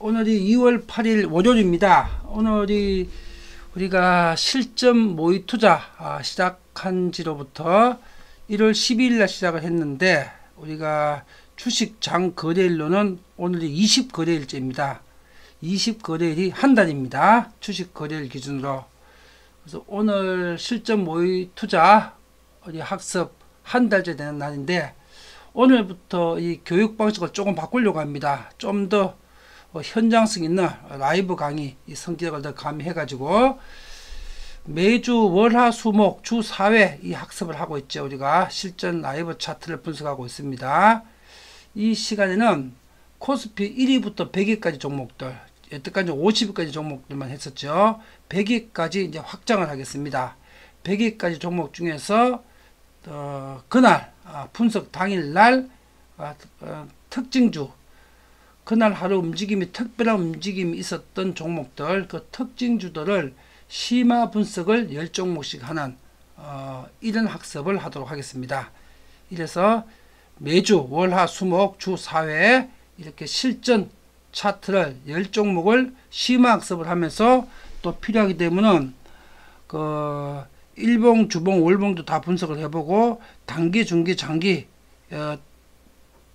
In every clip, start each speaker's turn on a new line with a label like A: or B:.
A: 오늘이 2월 8일 월요일입니다. 오늘이 우리가 실전 모의 투자 시작한 지로부터 1월 12일 날 시작을 했는데, 우리가 주식 장 거래일로는 오늘이 20거래일째입니다. 20거래일이 한 달입니다. 주식 거래일 기준으로. 그래서 오늘 실전 모의 투자 학습 한 달째 되는 날인데, 오늘부터 이 교육 방식을 조금 바꾸려고 합니다. 좀 더 현장성 있는 라이브 강의 이 성격을 더 가미해 가지고 매주 월화수목 주 4회 이 학습을 하고 있죠. 우리가 실전 라이브 차트를 분석하고 있습니다. 이 시간에는 코스피 1위부터 100위까지 종목들, 여태까지 50위까지 종목들만 했었죠. 100위까지 이제 확장을 하겠습니다. 100위까지 종목 중에서 그날 분석 당일날 특징주, 그날 하루 움직임이 특별한 움직임이 있었던 종목들, 그 특징주들을 심화 분석을 10종목씩 하는 이런 학습을 하도록 하겠습니다. 이래서 매주 월화 수목 주 4회 이렇게 실전 차트를 10종목을 심화 학습을 하면서, 또 필요하게 되면은 그 일봉, 주봉, 월봉도 다 분석을 해보고, 단기, 중기, 장기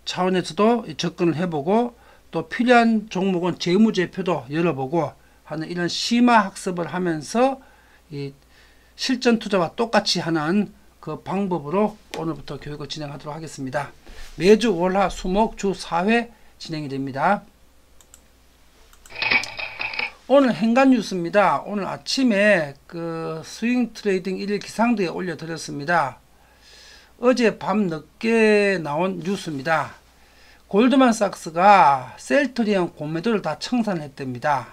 A: 차원에서도 접근을 해보고, 또 필요한 종목은 재무제표도 열어보고 하는 이런 심화 학습을 하면서 이 실전 투자와 똑같이 하는 그 방법으로 오늘부터 교육을 진행하도록 하겠습니다. 매주 월화 수목 주 4회 진행이 됩니다. 오늘 행간 뉴스입니다. 오늘 아침에 그 스윙 트레이딩 1일 기상도에 올려드렸습니다. 어제 밤 늦게 나온 뉴스입니다. 골드만삭스가 셀트리온 공매도를 다 청산했답니다.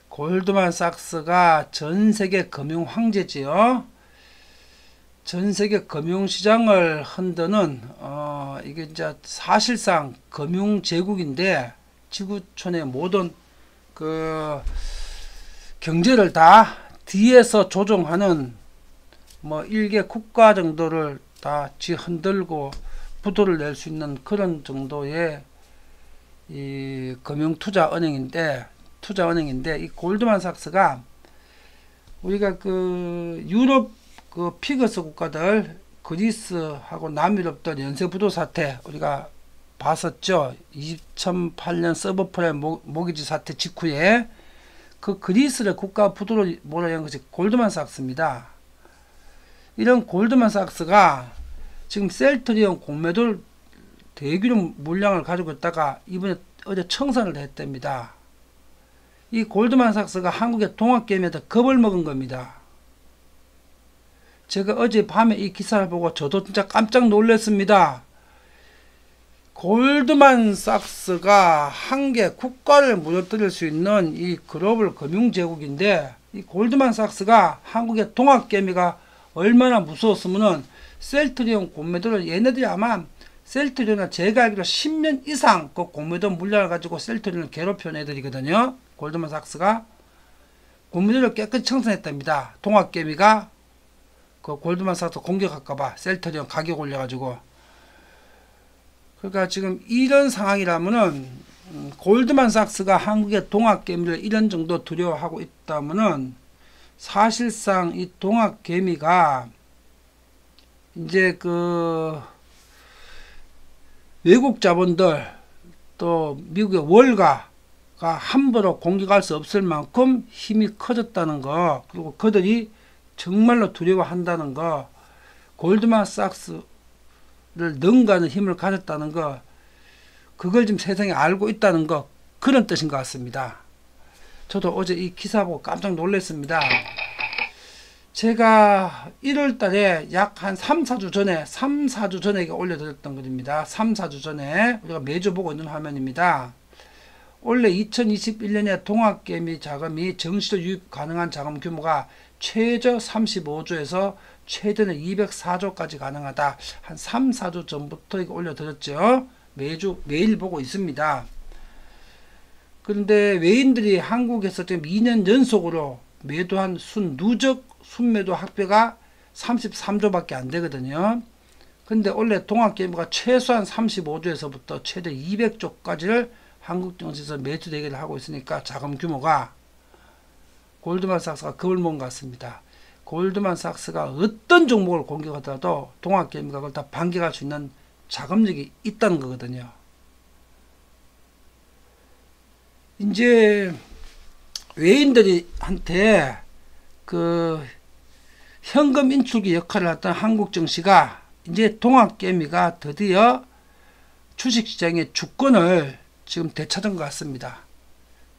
A: 골드만삭스가 전세계 금융 황제지요. 전세계 금융시장을 흔드는 이게 이제 사실상 금융 제국인데, 지구촌의 모든 그 경제를 다 뒤에서 조종하는 뭐 일개 국가 정도를 다 흔들고 부도를 낼 수 있는 그런 정도의 이 금융 투자은행인데, 이 골드만삭스가 우리가 그 유럽 그 피그스 국가들, 그리스하고 남유럽들 연쇄 부도 사태 우리가 봤었죠. 2008년 서브프라임 모기지 사태 직후에 그 그리스를 국가 부도로 몰아낸 것이 골드만삭스입니다. 이런 골드만삭스가 지금 셀트리온 공매도를 대규모 물량을 가지고 있다가 이번에 어제 청산을 했답니다. 이 골드만삭스가 한국의 동학개미한테 겁을 먹은 겁니다. 제가 어제 밤에 이 기사를 보고 저도 진짜 깜짝 놀랐습니다. 골드만삭스가 한 개 국가를 무너뜨릴 수 있는 이 글로벌 금융제국인데, 이 골드만삭스가 한국의 동학개미가 얼마나 무서웠으면은 셀트리온 공매도를 얘네들이 아마 셀트리온은 제가 알기로 10년 이상 그 공매도 물량을 가지고 셀트리온을 괴롭혀온 애들이거든요. 골드만삭스가 공매도를 깨끗이 청산했답니다. 동학개미가 그 골드만삭스 공격할까봐 셀트리온 가격 올려가지고. 그러니까 지금 이런 상황이라면은 골드만삭스가 한국의 동학개미를 이런 정도 두려워하고 있다면은, 사실상 이 동학개미가 이제 그 외국 자본들, 또 미국의 월가가 함부로 공격할 수 없을 만큼 힘이 커졌다는 거, 그리고 그들이 정말로 두려워한다는 거, 골드만삭스를 능가하는 힘을 가졌다는 거, 그걸 지금 세상에 알고 있다는 거, 그런 뜻인 것 같습니다. 저도 어제 이 기사 보고 깜짝 놀랐습니다. 제가 1월 달에 약 한 3, 4주 전에 올려드렸던 것입니다. 3, 4주 전에 우리가 매주 보고 있는 화면입니다. 원래 2021년에 동학개미 자금이 정시로 유입 가능한 자금 규모가 최저 35조에서 최대는 204조까지 가능하다. 한 3, 4주 전부터 이거 올려드렸죠. 매일 보고 있습니다. 그런데 외인들이 한국에서 지금 2년 연속으로 매도한 누적 순매도 학배가 33조밖에 안 되거든요. 근데 원래 동학개미가 최소한 35조에서부터 최대 200조까지를 한국 증시에서 매수 대결을 하고 있으니까 자금 규모가 골드만삭스가 겁을 먹은 것 같습니다. 골드만삭스가 어떤 종목을 공격하더라도 동학개미가 그걸 다 반격할 수 있는 자금력이 있다는 거거든요. 이제 외인들한테 그 현금 인출기 역할을 했던 한국 증시가 이제 동학개미가 드디어 주식시장의 주권을 지금 되찾은 것 같습니다.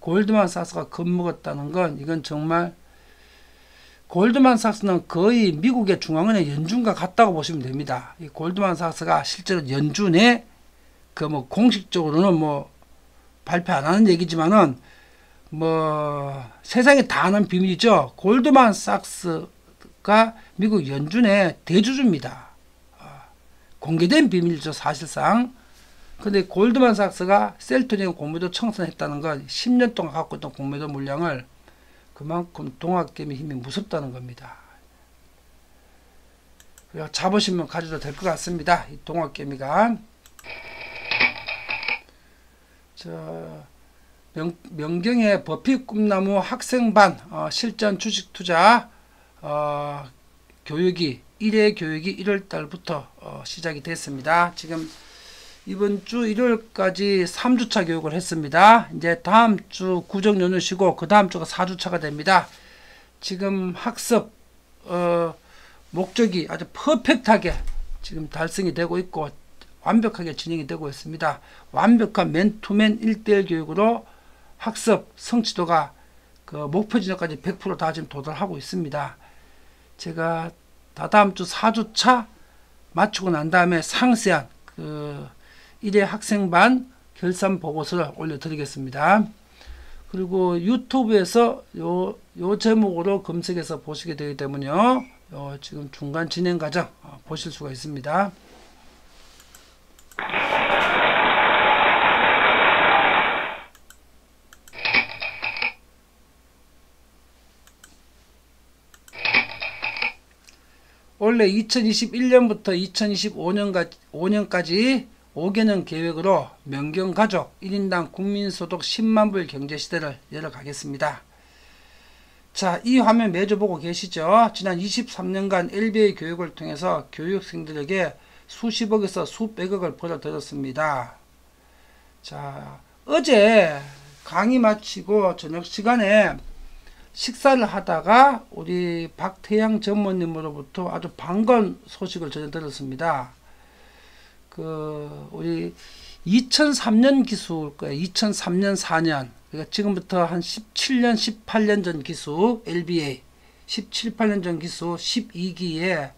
A: 골드만삭스가 겁먹었다는 건 이건 정말 골드만삭스는 거의 미국의 중앙은행 연준과 같다고 보시면 됩니다. 이 골드만삭스가 실제로 연준에 그 뭐 공식적으로는 뭐 발표 안 하는 얘기지만은 뭐 세상에 다 아는 비밀이죠. 골드만삭스가 미국 연준의 대주주입니다. 공개된 비밀이죠, 사실상. 근데 골드만삭스가 셀토니움 공매도 청산했다는 건 10년 동안 갖고 있던 공매도 물량을 그만큼 동학개미 힘이 무섭다는 겁니다. 자부심은 가져도 될 것 같습니다. 이 동학개미가. 명경의 버피 꿈나무 학생반 실전 주식 투자 교육이 1회 교육이 1월달부터 시작이 됐습니다. 지금 이번 주 일요일까지 3주차 교육을 했습니다. 이제 다음 주 구정 연휴 쉬고 그 다음 주가 4주차가 됩니다. 지금 학습 목적이 아주 퍼펙트하게 지금 달성이 되고 있고 완벽하게 진행이 되고 있습니다. 완벽한 맨투맨 1대1 교육으로 학습 성취도가 그 목표 지점까지 100% 다 지금 도달하고 있습니다. 제가 다다음 주 4주차 마치고 난 다음에 상세한 그 1회 학생반 결산 보고서를 올려드리겠습니다. 그리고 유튜브에서 요 제목으로 검색해서 보시게 되기 때문에요. 지금 중간 진행 과정 보실 수가 있습니다. 원래 2021년부터 2025년까지 5개년 계획으로 명경가족 1인당 국민소득 10만불 경제시대를 열어가겠습니다. 자, 이 화면 매주 보고 계시죠? 지난 23년간 LBA 교육을 통해서 교육생들에게 수십억에서 수백억을 벌어들였습니다. 자, 어제 강의 마치고 저녁 시간에 식사를 하다가 우리 박태양 전무님으로부터 아주 반가운 소식을 전해 들었습니다. 우리 2003년 기수일 거예요. 2003년 4년. 그러니까 지금부터 한 17년, 18년 전 기수 LBA 17, 18년 전 기수 12기에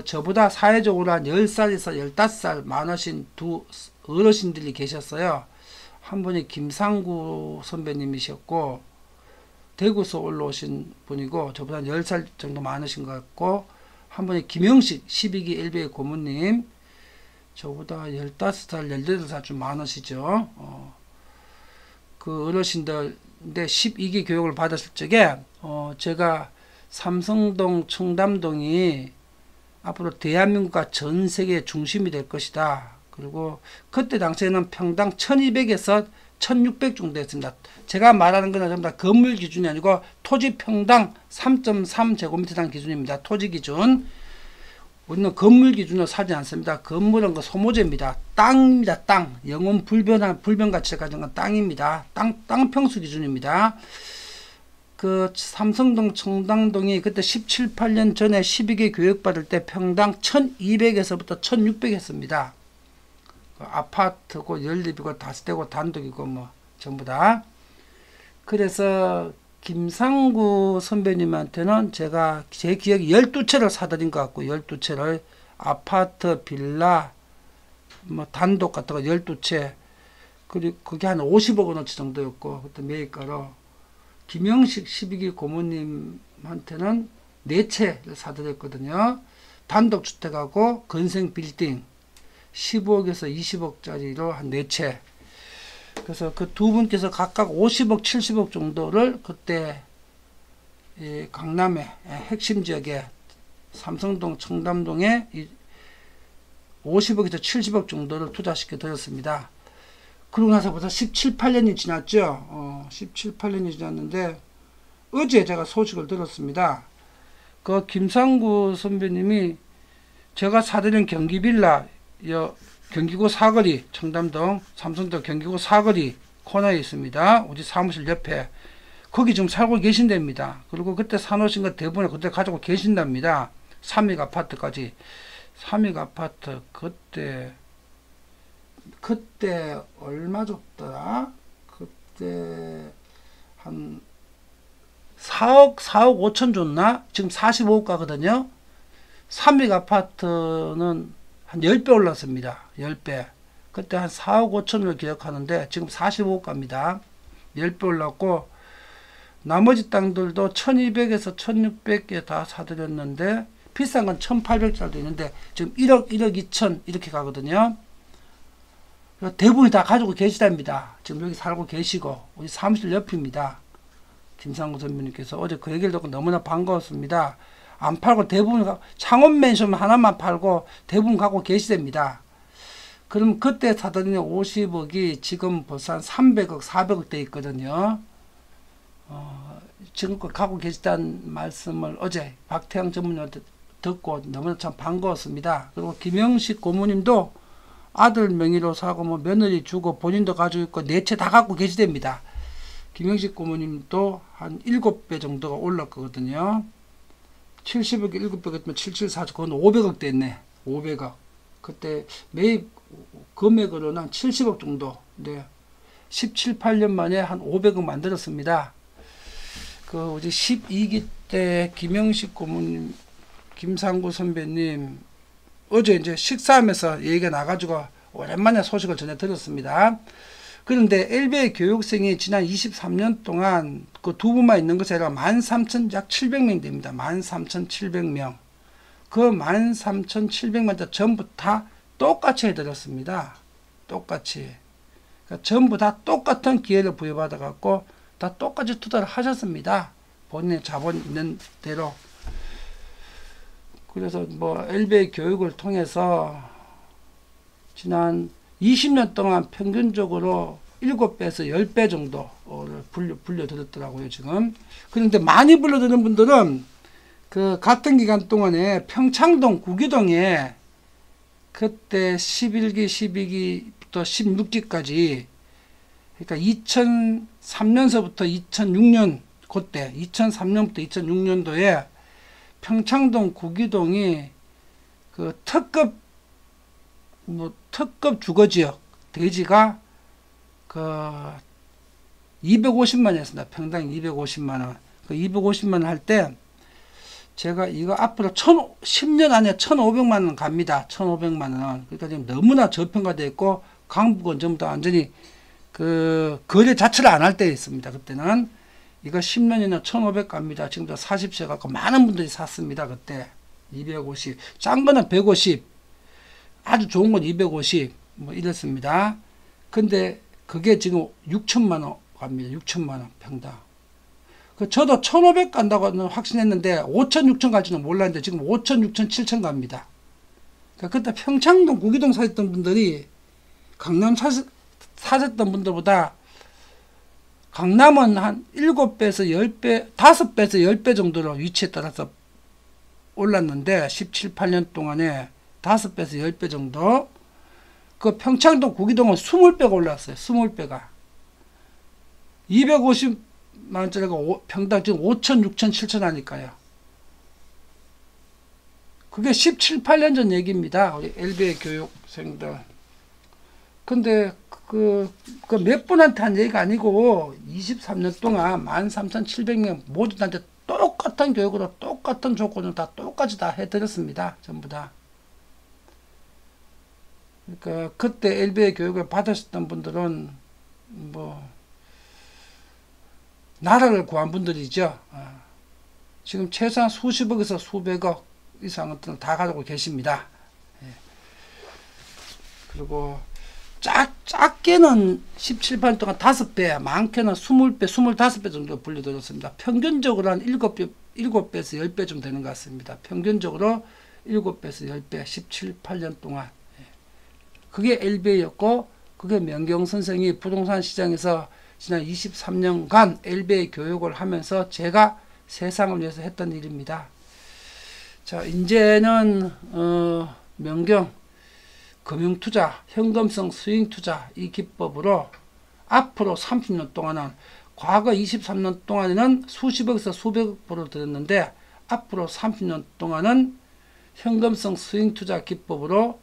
A: 저보다 사회적으로 한 10살에서 15살 많으신 두 어르신들이 계셨어요. 한 분이 김상구 선배님이셨고 대구에서 올라오신 분이고 저보다 10살 정도 많으신 것 같고 한 분이 김영식 12기 LBA 고문님 저보다 15살 18살 좀 많으시죠. 그 어르신들인데 12기 교육을 받았을 적에 제가 삼성동 청담동이 앞으로 대한민국과 전 세계의 중심이 될 것이다. 그리고 그때 당시에는 평당 1200에서 1600 정도 했습니다. 제가 말하는 것은 전부 다 건물 기준이 아니고 토지 평당 3.3제곱미터당 기준입니다. 토지 기준. 우리는 건물 기준으로 사지 않습니다. 건물은 그 소모재입니다. 땅입니다. 땅. 영원 불변 가치를 가진 건 땅입니다. 땅 평수 기준입니다. 그 삼성동 청담동이 그때 17, 18년 전에 12개 교육받을 때 평당 1200에서부터 1600 했습니다. 아파트고 연립이고 다세대고 단독이고 뭐 전부 다. 그래서 김상구 선배님한테는 제가 제 기억에 12채를 사드린 것 같고 12채를 아파트 빌라 뭐 단독 같은 거 12채 그리고 그게 한 50억 원어치 정도였고 그때 매입가로 김영식 12기 고모님한테는 4채를 사드렸거든요. 단독주택하고 건생 빌딩 15억에서 20억짜리로 한 4채. 그래서 그 두 분께서 각각 50억, 70억 정도를 그때 강남의 핵심 지역에 삼성동, 청담동에 50억에서 70억 정도를 투자시켜 드렸습니다. 그러고 나서 벌써 17, 8년이 지났죠. 17, 8년이 지났는데 어제 제가 소식을 들었습니다. 그 김상구 선배님이 제가 사드린 경기빌라 경기구 사거리 청담동 삼성동 경기구 사거리 코너에 있습니다. 우리 사무실 옆에 거기 지금 살고 계신답니다. 그리고 그때 사놓으신 거 대부분 그때 가지고 계신답니다. 삼익 아파트까지. 삼익 아파트 그때 얼마 줬더라? 그때 한 4억 5천 줬나? 지금 45억 가거든요. 삼익 아파트는 한 10배 올랐습니다. 10배. 그때 한 4억 5천을 기억하는데 지금 45억 갑니다. 10배 올랐고 나머지 땅들도 1200에서 1600개 다 사드렸는데 비싼 건 1800짜리도 있는데 지금 1억 2천 이렇게 가거든요. 대부분이 다 가지고 계시답니다. 지금 여기 살고 계시고 우리 사무실 옆입니다. 김상구 선배님께서 어제 그 얘기를 듣고 너무나 반가웠습니다. 안 팔고 대부분 창원맨션 하나만 팔고 대부분 갖고 계시답니다. 그럼 그때 사드린 50억이 지금 벌써 한 300억 400억 돼 있거든요. 지금껏 갖고 계시다는 말씀을 어제 박태양 전문의한테 듣고 너무나 참 반가웠습니다. 그리고 김영식 고모님도 아들 명의로 사고 뭐 며느리 주고 본인도 가지고 있고 네 채 다 갖고 계시답니다. 김영식 고모님도 한 7배 정도가 올랐거든요. 70억 7배 같으면 7740 그건 500억 됐네. 500억. 그때 매입 금액으로는 한 70억 정도. 네. 17, 8년 만에 한 500억 만들었습니다. 그 우리 12기 때 김영식 고모님, 김상구 선배님 어제 이제 식사하면서 얘기가 나가지고 오랜만에 소식을 전해 드렸습니다. 그런데 LBA 교육생이 지난 23년 동안 그 두 분만 있는 것이 아니라 13,000 약 700명 됩니다. 13,700명. 그 13,700명 전부 다 똑같이 해드렸습니다. 똑같이. 그러니까 전부 다 똑같은 기회를 부여받아 갖고 다 똑같이 투자를 하셨습니다. 본인의 자본 있는 대로. 그래서 뭐 LBA 교육을 통해서 지난 20년 동안 평균적으로 7배에서 10배 정도를 불려드렸더라고요, 지금. 그런데 많이 불려드린 분들은 그 같은 기간 동안에 평창동 구기동에 그때 11기, 12기부터 16기까지 그러니까 2003년서부터 2006년 그때 2003년부터 2006년도에 평창동 구기동이 그 특급 주거지역 대지가 그 250만원이었습니다. 평당 250만원. 그 250만원 할 때 제가 이거 앞으로 10년 안에 1,500만원 갑니다. 1,500만원. 그러니까 지금 너무나 저평가되어 있고 강북은 전부 다 완전히 그 거래 자체를 안 할 때 있습니다. 그때는 이거 10년이나 1,500 갑니다. 지금도 40세 갖고 많은 분들이 샀습니다. 그때 250. 싼 거는 150. 아주 좋은 건 250. 뭐 이랬습니다. 근데 그게 지금 6천만원 갑니다. 6천만원 평당. 저도 1,500 간다고는 확신했는데 5천, 6천 갈지는 몰랐는데 지금 5천, 6천, 7천 갑니다. 그러니까 그때 평창동 구기동 사셨던 분들이 강남 사셨던 분들보다 강남은 한 7배에서 10배, 5배에서 10배 정도로 위치에 따라서 올랐는데 17, 8년 동안에 5배에서 10배 정도. 그 평창동 구기동은 20배가 올랐어요. 20배가. 250만원짜리가 평당 지금 5천, 6천, 7천 하니까요. 그게 17, 8년 전 얘기입니다. 우리 LBA 교육생들. 근데 그 몇 분한테 한 얘기가 아니고 23년 동안 13,700명 모두한테 똑같은 교육으로 똑같은 조건을 다 똑같이 다 해드렸습니다. 전부 다. 그러니까 그때 LBA 교육을 받으셨던 분들은 뭐 나라를 구한 분들이죠. 지금 최소한 수십억에서 수백억 이상은 다 가지고 계십니다. 그리고 작게는 17, 8년 동안 5배, 많게는 20배, 25배 정도 불려드렸습니다. 평균적으로 한 7배에서 10배 좀 되는 것 같습니다. 평균적으로 7배에서 10배, 17, 8년 동안. 그게 LBA였고, 그게 명경 선생이 부동산 시장에서 지난 23년간 LBA 교육을 하면서 제가 세상을 위해서 했던 일입니다. 자, 이제는 명경 금융투자, 현금성 스윙투자 이 기법으로 앞으로 30년 동안은, 과거 23년 동안에는 수십억에서 수백억 벌어들였는데 앞으로 30년 동안은 현금성 스윙투자 기법으로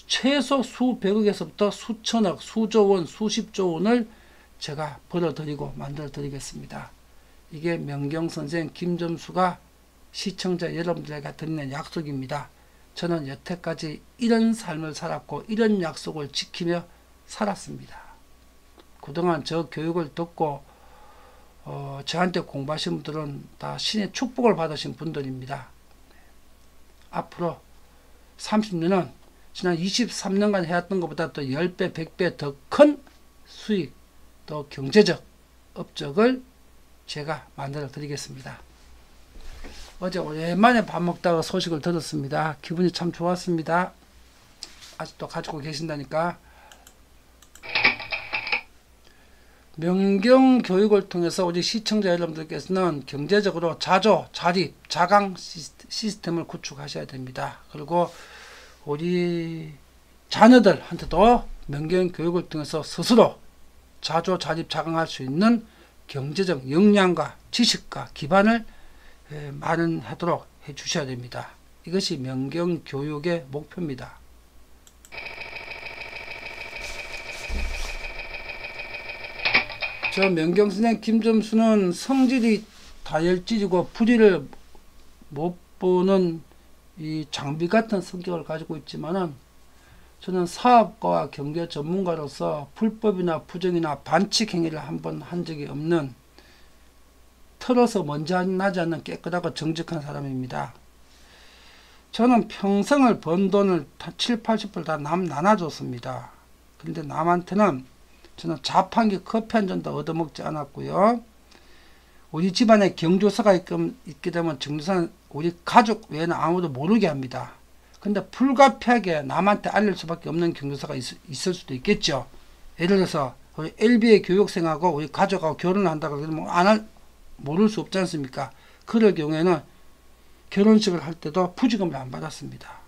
A: 최소 수백억에서부터 수천억, 수조원, 수십조 원을 제가 벌어들이고 만들어드리겠습니다. 이게 명경선생 김점수가 시청자 여러분들에게 드리는 약속입니다. 저는 여태까지 이런 삶을 살았고 이런 약속을 지키며 살았습니다. 그동안 저 교육을 듣고 저한테 공부하신 분들은 다 신의 축복을 받으신 분들입니다. 앞으로 30년은 지난 23년간 해왔던 것보다 또 10배, 100배 더 큰 수익, 또 경제적 업적을 제가 만들어 드리겠습니다. 어제 오랜만에 밥 먹다가 소식을 들었습니다. 기분이 참 좋았습니다. 아직도 가지고 계신다니까. 명경 교육을 통해서 우리 시청자 여러분들께서는 경제적으로 자조, 자립, 자강 시스템을 구축하셔야 됩니다. 그리고 우리 자녀들한테도 명경 교육을 통해서 스스로 자조, 자립, 자강할 수 있는 경제적 역량과 지식과 기반을 마련하도록 해 주셔야 됩니다. 이것이 명경 교육의 목표입니다. 저 명경선생 김점수는 성질이 다혈질이고 불의를 못 보는 이 장비 같은 성격을 가지고 있지만은, 저는 사업가와 경제 전문가로서 불법이나 부정이나 반칙 행위를 한 번 한 적이 없는, 털어서 먼지 나지 않는 깨끗하고 정직한 사람입니다. 저는 평생을 번 돈을 7, 80% 다 남 나눠줬습니다. 그런데 남한테는 저는 자판기 커피 한 잔도 얻어먹지 않았고요. 우리 집안에 경조사가 있게 되면 경조사는 우리 가족 외에는 아무도 모르게 합니다. 근데 불가피하게 남한테 알릴 수밖에 없는 경조사가 있을 수도 있겠죠. 예를 들어서 우리 LBA 교육생하고 우리 가족하고 결혼을 한다고 그러면 모를 수 없지 않습니까? 그럴 경우에는 결혼식을 할 때도 부지금을 안 받았습니다.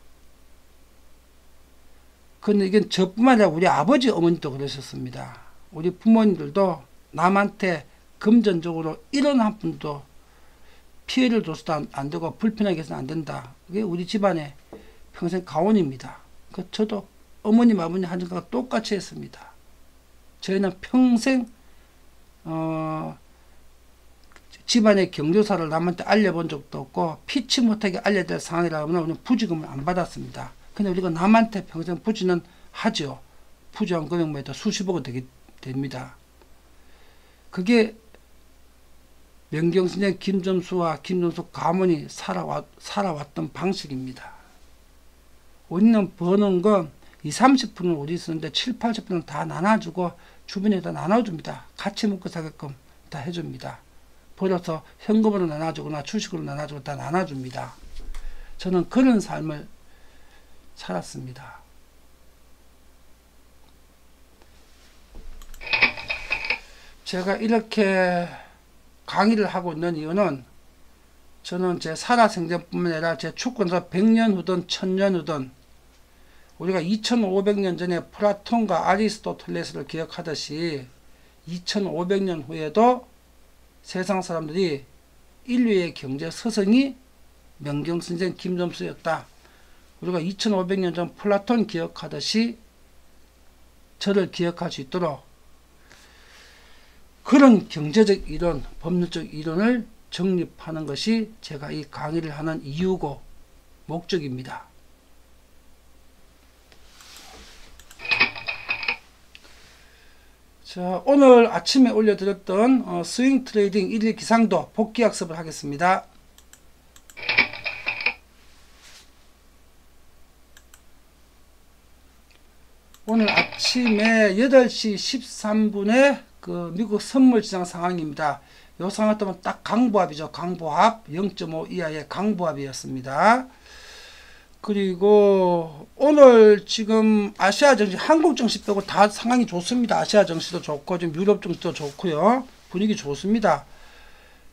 A: 근데 이건 저뿐만 아니라 우리 아버지 어머니도 그러셨습니다. 우리 부모님들도 남한테 금전적으로 이런 한 푼도 피해를 줘서도 안 되고 불편하게 해서는 안 된다. 그게 우리 집안의 평생 가원입니다. 저도 어머님 아버님 하는 거랑 똑같이 했습니다. 저희는 평생 집안의 경조사를 남한테 알려본 적도 없고 피치 못하게 알려야 될 상황이라면 우리는 부지금을 안 받았습니다. 근데 우리가 남한테 평생 부지는 하죠. 부지한 금액만 해도 수십억은 됩니다. 그게 명경선생 김점수와 김점수 가문이 살아왔던 방식입니다. 우리는 버는 건 20, 30%는 우리 쓰는데 7, 80%는 다 나눠주고 주변에다 나눠줍니다. 같이 먹고 살게끔 다 해줍니다. 벌어서 현금으로 나눠주거나 주식으로 나눠주고 다 나눠줍니다. 저는 그런 삶을 살았습니다. 제가 이렇게 강의를 하고 있는 이유는, 저는 제 살아생전뿐만 아니라 제 축권에서 100년 후든 1000년 후든 우리가 2500년 전에 플라톤과 아리스토텔레스를 기억하듯이 2500년 후에도 세상 사람들이 인류의 경제 스승이 명경선생 김점수였다. 우리가 2500년 전 플라톤 기억하듯이 저를 기억할 수 있도록 그런 경제적 이론, 법률적 이론을 정립하는 것이 제가 이 강의를 하는 이유고 목적입니다. 자, 오늘 아침에 올려드렸던 스윙 트레이딩 1일 기상도 복귀 학습을 하겠습니다. 오늘 아침에 8시 13분에 그 미국 선물시장 상황입니다. 요 상황 때문에 딱 강보합이죠. 강보합 0.5 이하의 강보합이었습니다. 그리고 오늘 지금 아시아 증시, 한국 증시 빼고 다 상황이 좋습니다. 아시아 증시도 좋고 지금 유럽 증시도 좋고요. 분위기 좋습니다.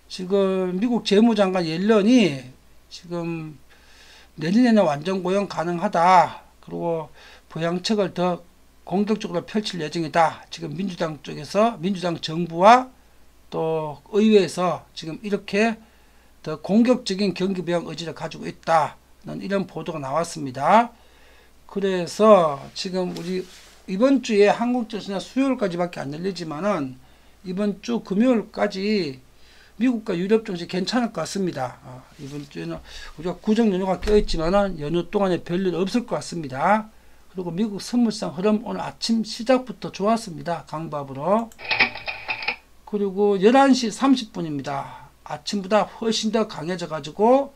A: 지금 미국 재무장관 옐런이 지금 내년에는 완전 고용 가능하다. 그리고 부양책을 더 공격적으로 펼칠 예정이다. 지금 민주당 쪽에서, 민주당 정부와 또 의회에서 지금 이렇게 더 공격적인 경기 부양 의지를 가지고 있다는 이런 보도가 나왔습니다. 그래서 지금 우리 이번 주에 한국 증시는 수요일까지밖에 안 열리지만은 이번 주 금요일까지 미국과 유럽 증시 괜찮을 것 같습니다. 이번 주에는 우리가 구정 연휴가 껴있지만은 연휴 동안에 별일 없을 것 같습니다. 그리고 미국 선물상 흐름 오늘 아침 시작부터 좋았습니다. 강보합으로. 그리고 11시 30분입니다. 아침보다 훨씬 더 강해져 가지고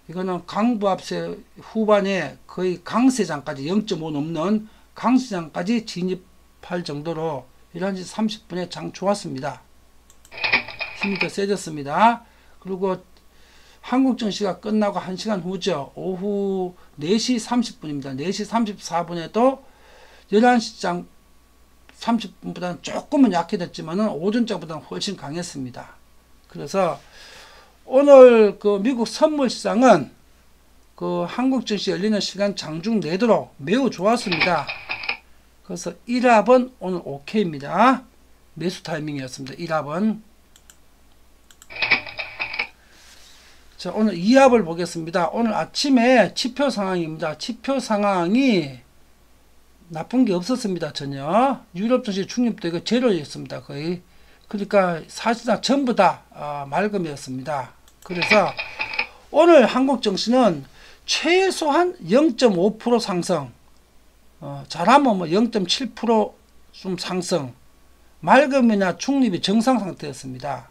A: 이거는 강보합세 후반에 거의 강세장까지 0.5 넘는 강세장까지 진입할 정도로 11시 30분에 장 좋았습니다. 힘이 더 세졌습니다. 그리고 한국 증시가 끝나고 1시간 후죠. 오후 4시 30분입니다. 4시 34분에도 11시 장 30분보다는 조금은 약해졌지만은 오전장보다는 훨씬 강했습니다. 그래서 오늘 그 미국 선물 시장은 그 한국 증시 열리는 시간 장중 내도록 매우 좋았습니다. 그래서 1합은 오늘 OK입니다. 매수 타이밍이었습니다. 1합은. 자, 오늘 2합을 보겠습니다. 오늘 아침에 지표 상황입니다. 지표 상황이 나쁜 게 없었습니다. 전혀. 유럽 증시 중립도 이거 제로였습니다. 거의. 그러니까 사실상 전부 다 맑음이었습니다. 그래서 오늘 한국 증시는 최소한 0.5% 상승, 잘하면 뭐 0.7% 좀 상승, 맑음이나 중립이 정상 상태였습니다.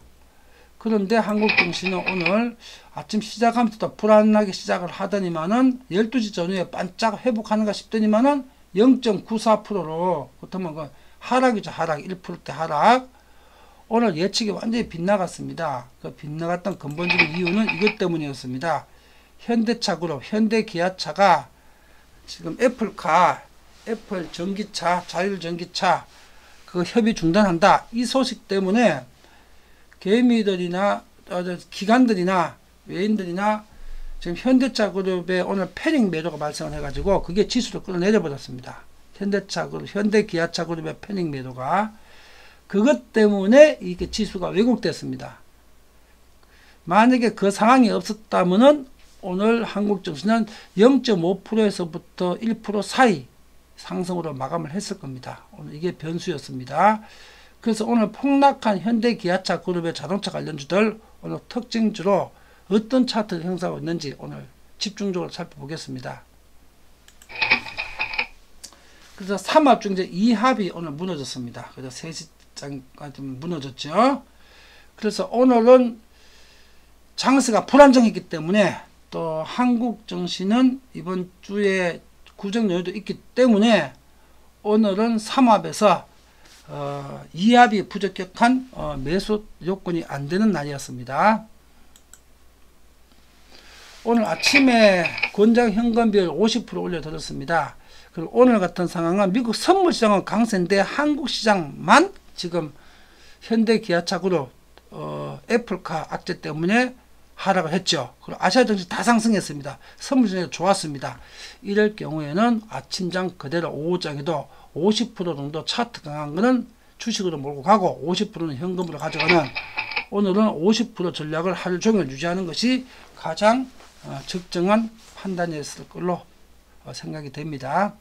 A: 그런데 한국 증시는 오늘 아침 시작하면서도 불안하게 시작을 하더니만은 12시 전후에 반짝 회복하는가 싶더니만은 0.94%로 그렇다면 그 하락이죠. 하락. 1%대 하락. 오늘 예측이 완전히 빗나갔습니다. 그 빗나갔던 근본적인 이유는 이것 때문이었습니다. 현대차 그룹, 현대기아차가 지금 애플카, 애플 전기차, 자율전기차 그 협의 중단한다. 이 소식 때문에 개미들이나 기관들이나 외인들이나 지금 현대차 그룹에 오늘 패닉 매도가 발생을 해가지고 그게 지수를 끌어내려 버렸습니다. 현대차 그룹, 현대기아차 그룹의 패닉 매도가 그것 때문에 이게 지수가 왜곡됐습니다. 만약에 그 상황이 없었다면은 오늘 한국 증시는 0.5%에서부터 1% 사이 상승으로 마감을 했을 겁니다. 오늘 이게 변수였습니다. 그래서 오늘 폭락한 현대기아차 그룹의 자동차 관련주들 오늘 특징주로 어떤 차트를 형성하고 있는지 오늘 집중적으로 살펴보겠습니다. 그래서 3합 중 이제 2합이 오늘 무너졌습니다. 그래서 3시장까지 무너졌죠. 그래서 오늘은 장세가 불안정했기 때문에 또 한국 증시는 이번 주에 구정 연휴도 있기 때문에 오늘은 3합에서 2합이 부적격한 매수 요건이 안 되는 날이었습니다. 오늘 아침에 권장 현금비율 50% 올려드렸습니다. 그리고 오늘 같은 상황은 미국 선물시장은 강세인데 한국 시장만 지금 현대기아차 그룹 애플카 악재 때문에 하락을 했죠. 그리고 아시아 증시 다 상승했습니다. 선물시장이 좋았습니다. 이럴 경우에는 아침장 그대로 오후장에도 50% 정도 차트 강한 거는 주식으로 몰고 가고 50%는 현금으로 가져가는 오늘은 50% 전략을 하루 종일 유지하는 것이 가장 적정한 판단이었을 걸로 생각이 됩니다.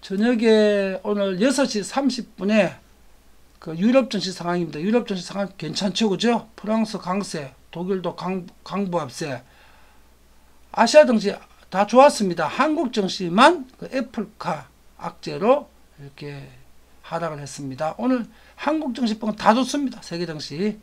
A: 저녁에 오늘 6시 30분에 그 유럽 증시 상황입니다. 유럽 증시 상황 괜찮죠, 그죠? 프랑스 강세, 독일도 강보합세, 아시아 증시 다 좋았습니다. 한국 증시만 그 애플카 악재로 이렇게 하락을 했습니다. 오늘 한국 증시 빼고 다 좋습니다. 세계 증시.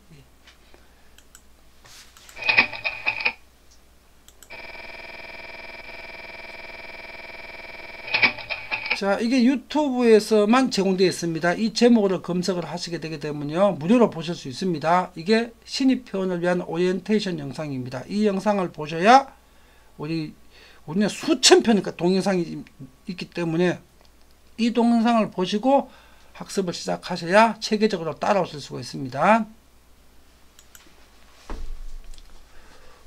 A: 자, 이게 유튜브에서만 제공되어 있습니다. 이 제목으로 검색을 하시게 되게 되면요, 무료로 보실 수 있습니다. 이게 신입회원을 위한 오리엔테이션 영상입니다. 이 영상을 보셔야 우리는 수천 편의 동영상이 있기 때문에 이 동영상을 보시고 학습을 시작하셔야 체계적으로 따라오실 수가 있습니다.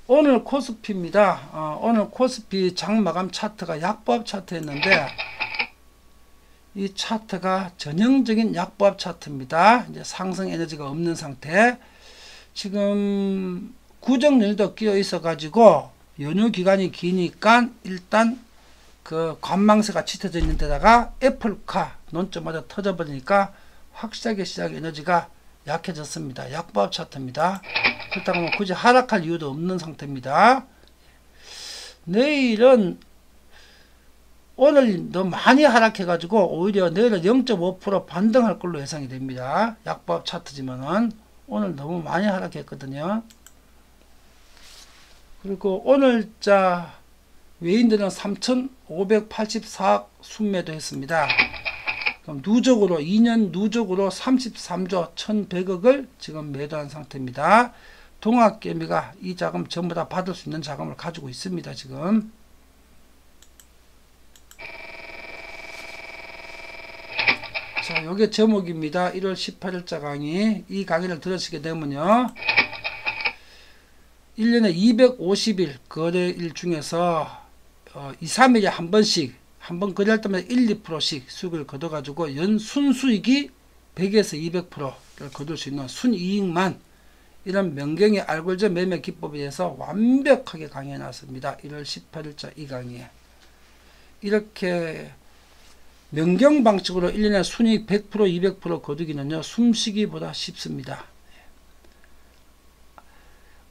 A: 오늘 코스피입니다. 오늘 코스피 장마감 차트가 약보합 차트였는데, 이 차트가 전형적인 약보합 차트입니다. 이제 상승 에너지가 없는 상태. 지금 구정연휴도 끼어 있어 가지고 연휴 기간이 기니까 일단 그 관망세가 짙어져 있는 데다가 애플카 논점마저 터져버리니까 확실하게 시작 에너지가 약해졌습니다. 약보합 차트입니다. 그렇다고 굳이 하락할 이유도 없는 상태입니다. 내일은 오늘 너무 많이 하락해 가지고 오히려 내일은 0.5% 반등할 걸로 예상이 됩니다. 약보합 차트지만은 오늘 너무 많이 하락했거든요. 그리고 오늘자 외인들은 3,584억 순매도 했습니다. 그럼 누적으로 2년 누적으로 33조 1,100억을 지금 매도한 상태입니다. 동학개미가 이 자금 전부 다 받을 수 있는 자금을 가지고 있습니다. 지금 자, 요게 제목입니다. 1월 18일자 강의. 이 강의를 들으시게 되면요, 1년에 250일 거래일 중에서 2, 3일에 한 번씩, 한 번 거래할 때마다 1, 2%씩 수익을 거둬가지고 연 순수익이 100에서 200%를 거둘 수 있는 순이익만, 이런 명경의 알고리즘 매매 기법에 대해서 완벽하게 강의해 놨습니다. 1월 18일자 이 강의에. 이렇게 명경 방식으로 1년에 순이익 100%, 200% 거두기는요, 숨쉬기보다 쉽습니다.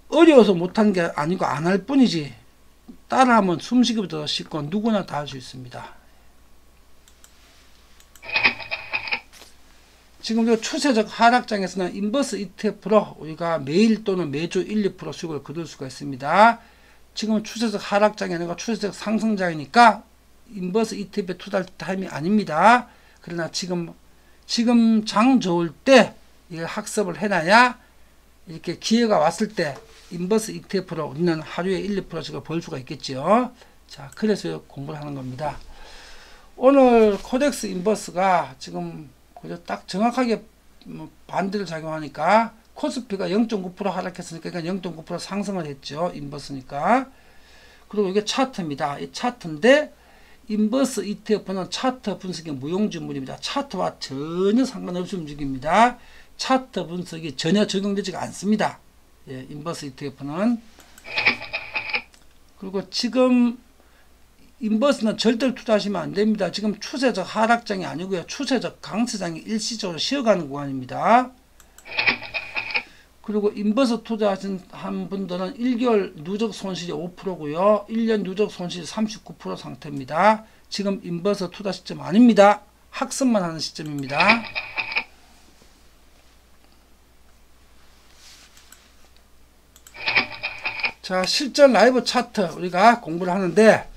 A: 어려워서 못한 게 아니고 안 할 뿐이지, 따라하면 숨쉬기보다 더 쉽고 누구나 다 할 수 있습니다. 지금 이 추세적 하락장에서는 인버스 ETF로 우리가 매일 또는 매주 1, 2% 수익을 거둘 수가 있습니다. 지금 추세적 하락장이 아니고 추세적 상승장이니까 인버스 ETF에 투자할 타임이 아닙니다. 그러나 지금 장 좋을 때 이걸 학습을 해놔야 이렇게 기회가 왔을 때 인버스 ETF로 우리는 하루에 1, 2%씩을 벌 수가 있겠죠. 자, 그래서 공부를 하는 겁니다. 오늘 코덱스 인버스가 지금 딱 정확하게 반대를 작용하니까 코스피가 0.9% 하락했으니까 0.9% 상승을 했죠. 인버스니까. 그리고 이게 차트입니다. 이 차트인데 인버스 ETF는 차트 분석이 무용지물입니다. 차트와 전혀 상관없이 움직입니다. 차트 분석이 전혀 적용되지가 않습니다. 예, 인버스 ETF는. 그리고 지금 인버스는 절대로 투자하시면 안 됩니다. 지금 추세적 하락장이 아니고요, 추세적 강세장이 일시적으로 쉬어가는 구간입니다. 그리고 인버스 투자하신 분들은 1개월 누적 손실이 5%고요 1년 누적 손실이 39% 상태입니다. 지금 인버스 투자 시점 아닙니다. 학습만 하는 시점입니다. 자, 실전 라이브 차트 우리가 공부를 하는데,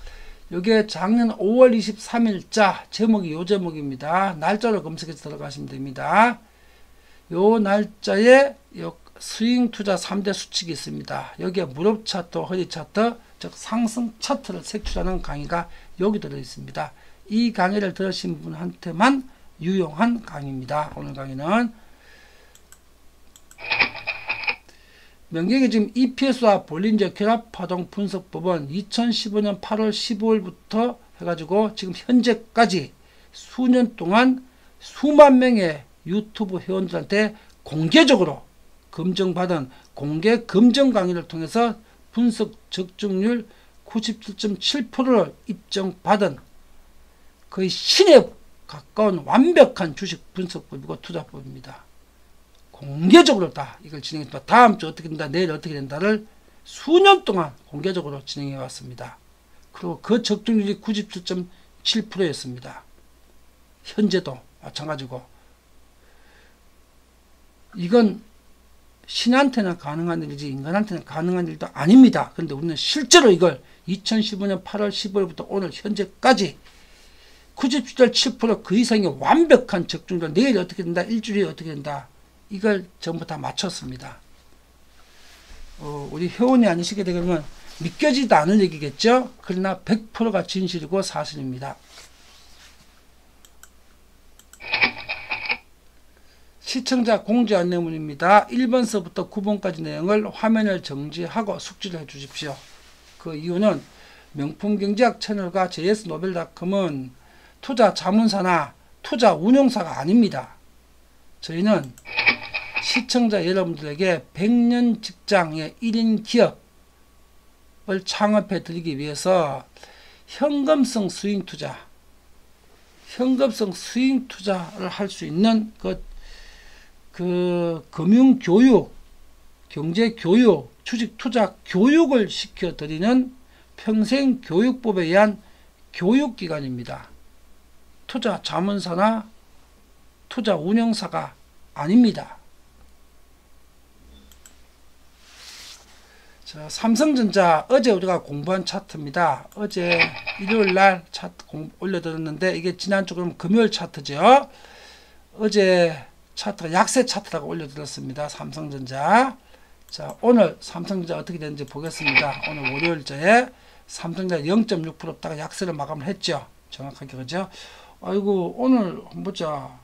A: 이게 작년 5월 23일자 제목이 요 제목입니다. 날짜를 검색해서 들어가시면 됩니다. 요 날짜에 요 스윙 투자 3대 수칙이 있습니다. 여기에 무릎 차트, 허리 차트, 즉 상승 차트를 색출하는 강의가 여기 들어 있습니다. 이 강의를 들으신 분한테만 유용한 강의입니다. 오늘 강의는 명경이 지금 EPS와 볼린저 결합 파동 분석법은 2015년 8월 15일부터 해가지고 지금 현재까지 수년 동안 수만 명의 유튜브 회원들한테 공개적으로 검증받은 공개 검증 강의를 통해서 분석 적중률 97.7%를 입증받은 거의 신에 가까운 완벽한 주식 분석법이고 투자법입니다. 공개적으로 다 이걸 진행했다. 다음 주 어떻게 된다, 내일 어떻게 된다를 수년 동안 공개적으로 진행해 왔습니다. 그리고 그 적중률이 97.7%였습니다. 현재도 마찬가지고. 이건 신한테는 가능한 일이지 인간한테는 가능한 일도 아닙니다. 그런데 우리는 실제로 이걸 2015년 8월 15일부터 오늘 현재까지 97% 그 이상의 완벽한 적중률, 내일 어떻게 된다, 일주일이 어떻게 된다, 이걸 전부 다 맞췄습니다. 우리 회원이 아니시게 되면 믿겨지도 않은 얘기겠죠. 그러나 100%가 진실이고 사실입니다. 시청자 공지 안내문입니다. 1번서부터 9번까지 내용을 화면을 정지하고 숙지를 해 주십시오. 그 이유는 명품경제학 채널과 js노벨닷컴은 투자 자문사나 투자 운용사가 아닙니다. 저희는 시청자 여러분들에게 100년 직장의 1인 기업을 창업해 드리기 위해서 현금성 스윙 투자를 할 수 있는 그 금융교육, 경제교육, 주식투자 교육을 시켜드리는 평생교육법에 의한 교육기관입니다. 투자 자문사나 투자 운영사가 아닙니다. 자, 삼성전자 어제 우리가 공부한 차트입니다. 어제 일요일날 차트 올려드렸는데 이게 지난주 그럼 금요일 차트죠. 어제 차트가 약세 차트라고 올려드렸습니다. 삼성전자. 자, 오늘 삼성전자 어떻게 되는지 보겠습니다. 오늘 월요일자에 삼성전자 0.6%다가 약세를 마감을 했죠. 정확하게 그죠? 아이고 오늘 보자.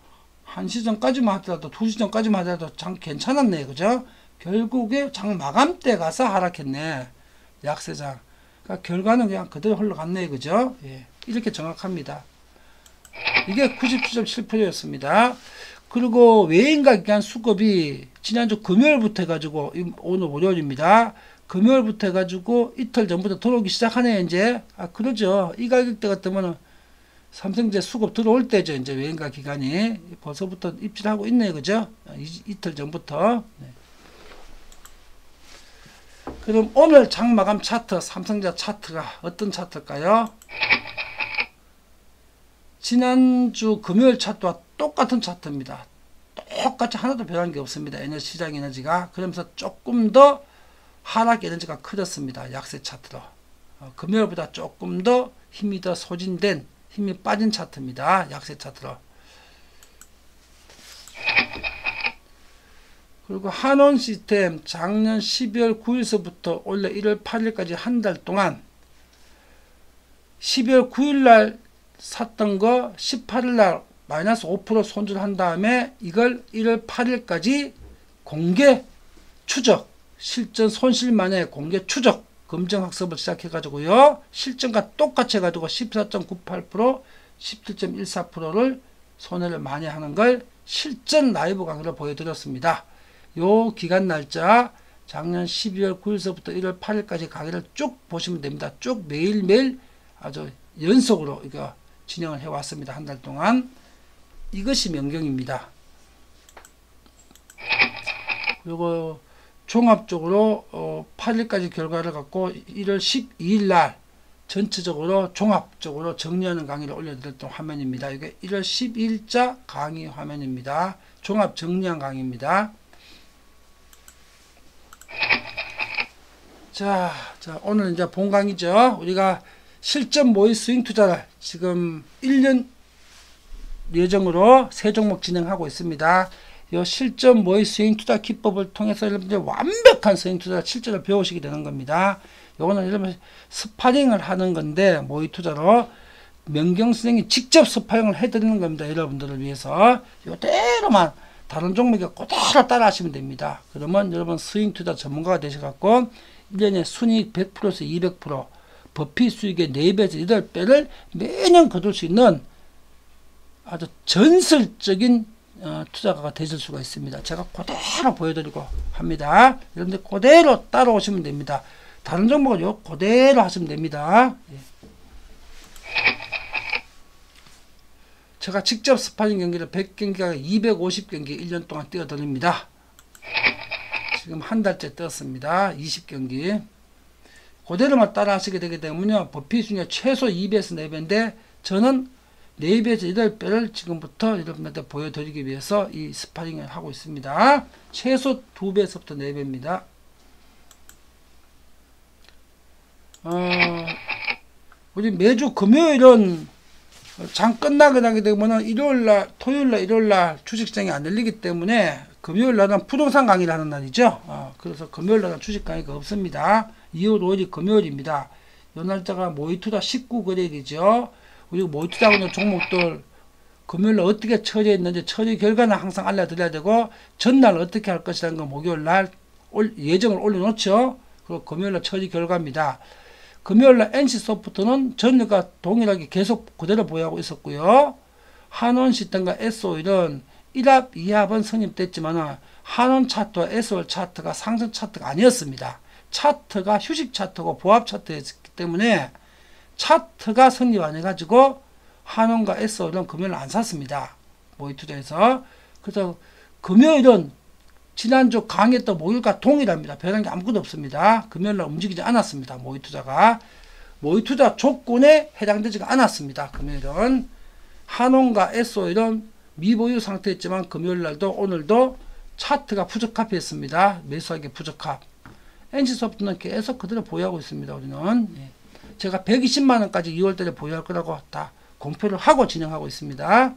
A: 1시 전까지만 하더라도 2시 전까지만 하더라도 장 괜찮았네. 그죠? 결국에 장 마감 때 가서 하락했네. 약세장. 그러니까 결과는 그냥 그대로 흘러갔네. 그죠? 예. 이렇게 정확합니다. 이게 97.7%였습니다. 그리고 외인과 기관 수급이 지난주 금요일부터 해가지고 오늘 월요일입니다. 금요일부터 해가지고 이틀 전부터 들어오기 시작하네요. 이제 그러죠. 이 가격대 같으면 삼성전자 수급 들어올 때죠. 이제 외인과 기관이 벌써부터 입질하고 있네요. 그죠? 이틀 전부터. 네. 그럼 오늘 장마감 차트, 삼성전자 차트가 어떤 차트일까요? 지난주 금요일 차트와 똑같은 차트입니다. 똑같이 하나도 변한 게 없습니다. 시장 에너지가. 그러면서 조금 더 하락 에너지가 커졌습니다. 약세 차트로. 금요일보다 조금 더 힘이 더 소진된, 힘이 빠진 차트입니다. 약세 차트로. 그리고 한원 시스템 작년 12월 9일서부터 올해 1월 8일까지 한 달 동안 12월 9일날 샀던 거 18일날 마이너스 5% 손절한 다음에 이걸 1월 8일까지 공개 추적, 실전 손실만의 공개 추적 검증 학습을 시작해 가지고요. 실전과 똑같이 해 가지고 14.98%, 17.14%를 손해를 많이 하는 걸 실전 라이브 강의로 보여드렸습니다. 요 기간 날짜 작년 12월 9일서부터 1월 8일까지 강의를 쭉 보시면 됩니다. 쭉 매일매일 아주 연속으로 이거 진행을 해왔습니다. 한 달 동안. 이것이 명경입니다. 그리고 종합적으로 8일까지 결과를 갖고 1월 12일 날 전체적으로 종합적으로 정리하는 강의를 올려드렸던 화면입니다. 이게 1월 12일자 강의 화면입니다. 종합 정리한 강의입니다. 자, 오늘 이제 본 강의죠. 우리가 실전 모의 스윙 투자를 지금 1년 예정으로 세 종목 진행하고 있습니다. 이 실전 모의 스윙 투자 기법을 통해서 여러분들 완벽한 스윙 투자 실전을 배우시게 되는 겁니다. 요거는 여러분 스파링을 하는 건데 모의 투자로 명경 선생님이 직접 스파링을 해드리는 겁니다. 여러분들을 위해서 요대로만 다른 종목에 그대로 따라 하시면 됩니다. 그러면 여러분 스윙 투자 전문가가 되셔갖고 1년에 순이익 100%에서 200%, 버피 수익의 4배에서 8배를 매년 거둘 수 있는 아주 전설적인 투자가가 되실 수가 있습니다. 제가 그대로 보여드리고 합니다. 여러분들 그대로 따라오시면 됩니다. 다른 종목은 요 그대로 하시면 됩니다. 예. 제가 직접 스파링 경기를 100경기가 250경기 1년 동안 뛰어드립니다. 지금 한 달째 떴습니다. 20경기. 그대로만 따라 하시게 되기 때문에 버피 수익 최소 2배에서 4배인데 저는 4배에서 8배를 지금부터 여러분한테 보여드리기 위해서 이 스파링을 하고 있습니다. 최소 2배에서부터 4배입니다. 우리 매주 금요일은 장 끝나게 나게 되면은 일요일날, 토요일날, 일요일날 주식시장이 안 열리기 때문에 금요일날은 부동산 강의를 하는 날이죠. 그래서 금요일날은 주식 강의가 없습니다. 2월 5일이 금요일입니다. 이 날짜가 모의투자 19거래일이죠. 그리고 모의투자 하는 종목들 금요일날 어떻게 처리했는지 처리 결과는 항상 알려드려야 되고 전날 어떻게 할 것이라는 건 목요일날 예정을 올려놓죠. 그리고 금요일날 처리 결과입니다. 금요일날 NC소프트는 전일과 동일하게 계속 그대로 보유하고 있었고요. 한원시스템과 SO일은 1합, 2합은 성립됐지만 한원 차트와 SO일 차트가 상승 차트가 아니었습니다. 차트가 휴식 차트고 보합 차트였기 때문에 차트가 성립 안 해가지고 한원과 SO일은 금요일 안 샀습니다. 모의투자에서. 그래서 금요일은 지난주 강했던 목요일과 동일합니다. 변한 게 아무것도 없습니다. 금요일날 움직이지 않았습니다. 모의투자가. 모의투자 조건에 해당되지가 않았습니다. 금요일은. 한원과 SO일은 미보유 상태였지만 금요일날도 오늘도 차트가 부적합했습니다. 매수하기 부적합. NC소프트는 계속 그대로 보유하고 있습니다. 우리는. 제가 120만원까지 2월달에 보유할 거라고 다 공표를 하고 진행하고 있습니다.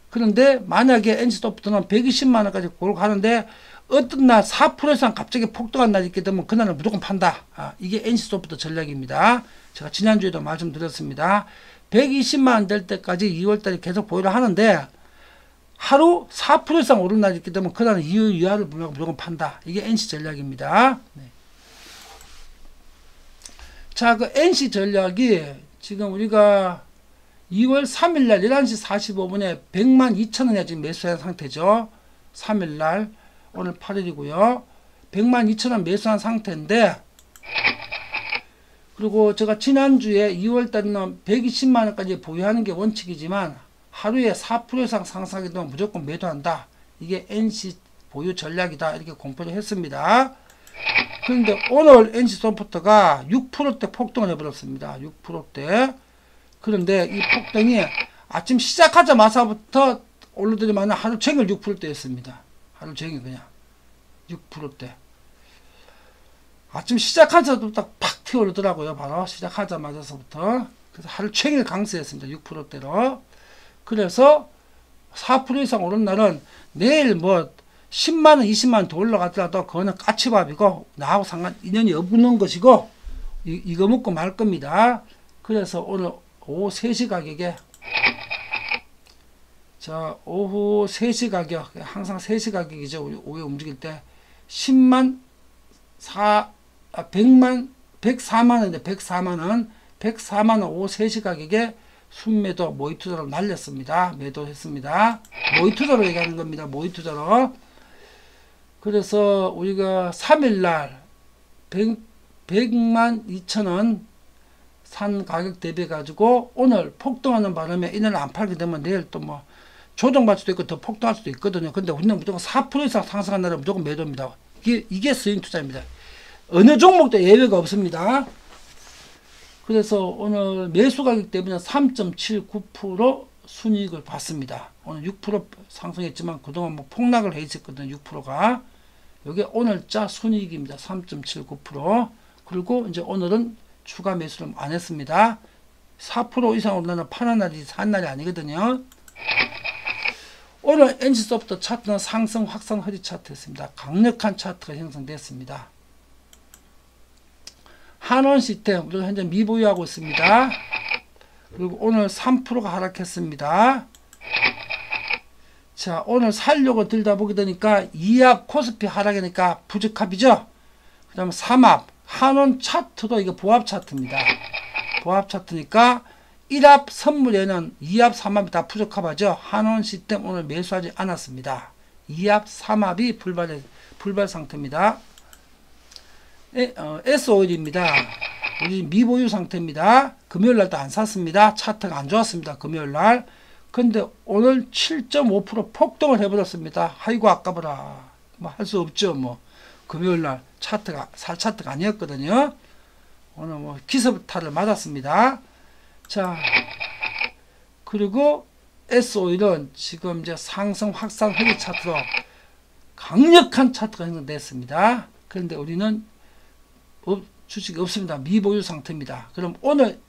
A: 그런데 만약에 NC소프트는 120만원까지 골고 가는데 어떤 날 4% 이상 갑자기 폭등한 날이 있게 되면 그날은 무조건 판다. 이게 NC소프트 전략입니다. 제가 지난주에도 말씀드렸습니다. 120만원 될 때까지 2월달에 계속 보유를 하는데 하루 4% 이상 오른 날이 있기 때문에 그날은 이하를 무조건 판다. 이게 NC 전략입니다. 네. 자, 그 NC 전략이 지금 우리가 2월 3일날 11시 45분에 102,000원에 지금 매수한 상태죠. 3일날 오늘 8일이고요. 102,000원 매수한 상태인데 그리고 제가 지난주에 2월달에는 120만원까지 보유하는 게 원칙이지만 하루에 4% 이상 상승하게 되면 무조건 매도한다. 이게 NC 보유 전략이다. 이렇게 공표를 했습니다. 그런데 오늘 NC소프트가 6%대 폭등을 해버렸습니다. 6%대. 그런데 이 폭등이 아침 시작하자마자부터 올라들이면 하루 종일 6%대였습니다. 하루 종일 그냥 6%대. 아침 시작하자마자부터 팍 튀어오르더라고요. 바로 시작하자마자서부터. 그래서 하루 종일 강세였습니다. 6%대로. 그래서 4% 이상 오른 날은 내일 뭐 10만원, 20만원 더 올라가더라도 그거는 까치밥이고 나하고 상관 인연이 없는 것이고 이거 먹고 말 겁니다. 그래서 오늘 오후 3시 가격에 자 오후 3시 가격 항상 3시 가격이죠. 오후에 움직일 때 10만 100만 104만원인데 104만원 104만원 오후 3시 가격에 순매도 모의투자로 날렸습니다. 매도했습니다. 모의투자로 얘기하는 겁니다. 모의투자로. 그래서 우리가 3일날 100만 2천원 산 가격 대비해 가지고 오늘 폭등하는 바람에 이날 안 팔게 되면 내일 또 뭐 조정받을 수도 있고 더 폭등할 수도 있거든요. 근데 우리는 무조건 4% 이상 상승한 날은 무조건 매도입니다. 이게 스윙 투자입니다. 어느 종목도 예외가 없습니다. 그래서 오늘 매수 가격 대비는 3.79% 순이익을 봤습니다. 오늘 6% 상승했지만 그동안 뭐 폭락을 해 있었거든요. 6%가. 이게 오늘자 순이익입니다. 3.79%. 그리고 이제 오늘은 추가 매수를 안 했습니다. 4% 이상 오르는 파는 날이 산 날이 아니거든요. 오늘 NC소프트 차트는 상승 확산 허리 차트였습니다. 강력한 차트가 형성됐습니다. 한원시스템 우리가 현재 미보유하고 있습니다. 그리고 오늘 3%가 하락했습니다. 자, 오늘 살려고 들다 보게 되니까 2합 코스피 하락이니까 부적합이죠. 그 다음에 3합 한원 차트도 이거 보합 차트입니다. 보합 차트니까 1합 선물에는 2합 3합이 다 부적합하죠. 한원 시스템 오늘 매수하지 않았습니다. 2합 3합이 불발 상태입니다. SO일입니다. 우리 미보유 상태입니다. 금요일날도 안 샀습니다. 차트가 안 좋았습니다. 금요일날. 근데 오늘 7.5% 폭등을 해버렸습니다. 아이고 아까워라. 뭐 할 수 없죠. 뭐 금요일날 차트가 살 차트가 아니었거든요. 오늘 뭐 기습타를 맞았습니다. 자, 그리고 SO일은 지금 이제 상승 확산 회귀 차트로 강력한 차트가 형성됐습니다. 그런데 우리는 주식이 없습니다. 미보유 상태입니다. 그럼 오늘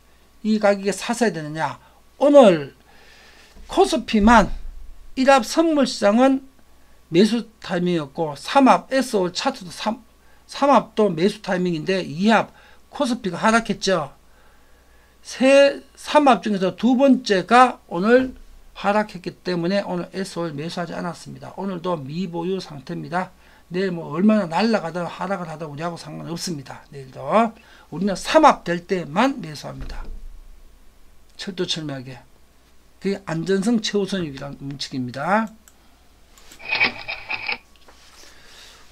A: 이 가격에 사서야 되느냐? 오늘 코스피만 1합 선물시장은 매수 타이밍이었고 3합 SOL 차트도 3합도 매수 타이밍인데 2합 코스피가 하락했죠. 3합 중에서 두 번째가 오늘 하락했기 때문에 오늘 SOL 매수하지 않았습니다. 오늘도 미보유 상태입니다. 내일 뭐 얼마나 날아가든 하락을 하든 우리하고 상관없습니다. 내일도 우리는 3합 될 때만 매수합니다. 철두철미하게. 그게 안전성 최우선이라는 문칙입니다.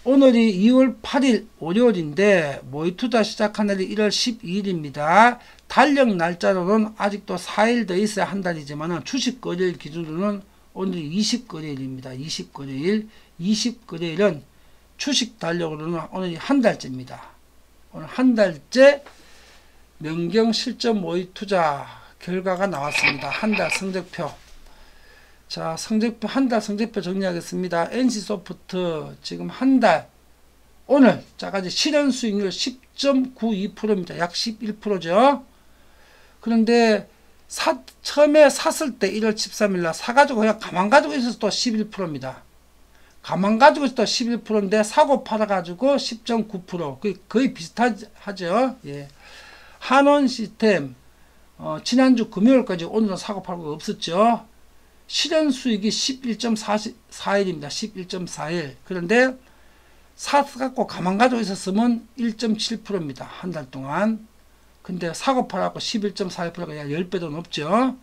A: 오늘이 2월 8일 월요일인데 모의투자 시작한 날이 1월 12일입니다. 달력 날짜로는 아직도 4일 더 있어야 한 달이지만 주식거래일 기준으로는 오늘이 20거래일입니다. 20거래일. 20거래일은 주식 달력으로는 오늘이 한 달째입니다. 오늘 한 달째 명경 실전 모의투자 결과가 나왔습니다. 한 달 성적표. 자, 성적표, 한 달 성적표 정리하겠습니다. NC소프트 지금 한 달, 오늘, 자까지 실현 수익률 10.92%입니다. 약 11%죠. 그런데, 처음에 샀을 때 1월 13일날 사가지고 그냥 가만 가지고 있어서 또 11%입니다. 가만 가지고 있어도 11%인데 사고 팔아가지고 10.9%. 거의 비슷하죠. 예. 한원 시스템, 지난주 금요일까지 오늘은 사고 팔고가 없었죠. 실현 수익이 11.4일입니다. 11.4일. 그런데 사갖고 가만 가지고 있었으면 1.7%입니다. 한 달 동안. 근데 사고 팔아갖고 11.41%가 10배도 높죠.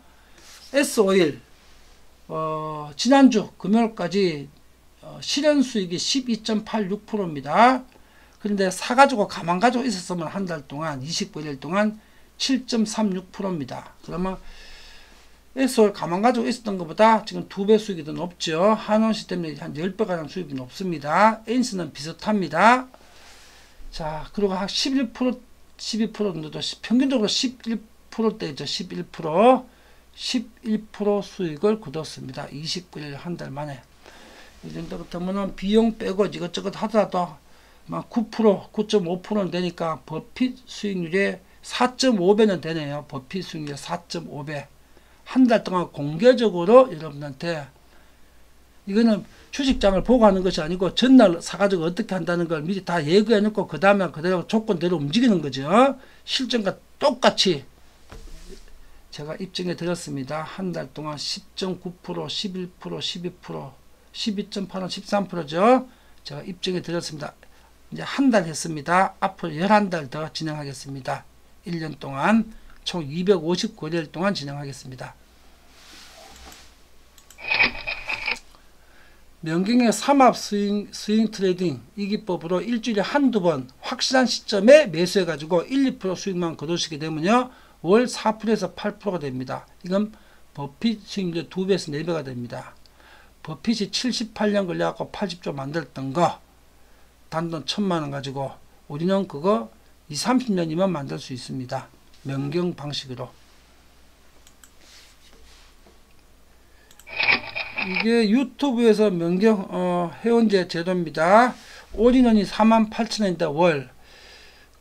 A: S5일, 지난주 금요일까지 실현 수익이 12.86%입니다. 그런데 사가지고 가만 가지고 있었으면 한 달 동안, 29일 동안 7.36%입니다. 그러면 SOL 가만 가지고 있었던 것보다 지금 2배 수익이 더 높죠. 한원시 때문에 한 10배가량 수익이 높습니다. NC는 비슷합니다. 자, 그리고 한 11%, 12% 정도도 평균적으로 11%대죠. 11%. 11% 수익을 거뒀습니다. 29일 한 달 만에. 이 정도 같으면 비용 빼고 이것저것 하더라도 9%, 9.5%는 되니까 버핏 수익률에 4.5배는 되네요. 버핏 수익률 4.5배. 한 달 동안 공개적으로 여러분한테, 이거는 주식장을 보고 하는 것이 아니고 전날 사가지고 어떻게 한다는 걸 미리 다 예고해 놓고 그 다음에 그대로 조건대로 움직이는 거죠. 실전과 똑같이 제가 입증해 드렸습니다. 한 달 동안 10.9%, 11%, 12%, 12.8%, 13%죠. 제가 입증해 드렸습니다. 이제 한 달 했습니다. 앞으로 11달 더 진행하겠습니다. 1년 동안 총 259일 동안 진행하겠습니다. 명경의 3합 스윙 트레이딩 이 기법으로 일주일에 한두 번 확실한 시점에 매수해 가지고 1, 2% 수익만 거두시게 되면요, 월 4%에서 8%가 됩니다. 이건 버핏 수익률 2배에서 4배가 됩니다. 버핏이 78년 걸려갖고 80조 만들었던 거, 단돈 1000만원 가지고 우리는 그거 20, 30년이면 만들 수 있습니다. 명경 방식으로. 이게 유튜브에서 명경 회원제 제도입니다. 올인원이 48,000원인데 월.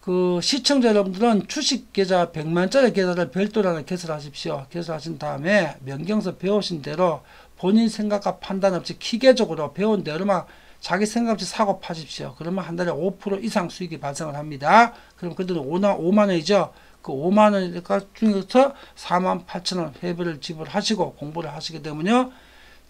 A: 그 시청자 여러분들은 주식 계좌 100만짜리 계좌를 별도로 하나 개설하십시오. 개설하신 다음에 명경서 배우신 대로 본인 생각과 판단 없이 기계적으로 배운 대로만 자기 생각 없이 사고 파십시오. 그러면 한 달에 5% 이상 수익이 발생을 합니다. 그럼 그들은 5만원이죠. 그 5만원 중에서 48,000원 회비를 지불하시고 공부를 하시게 되면요,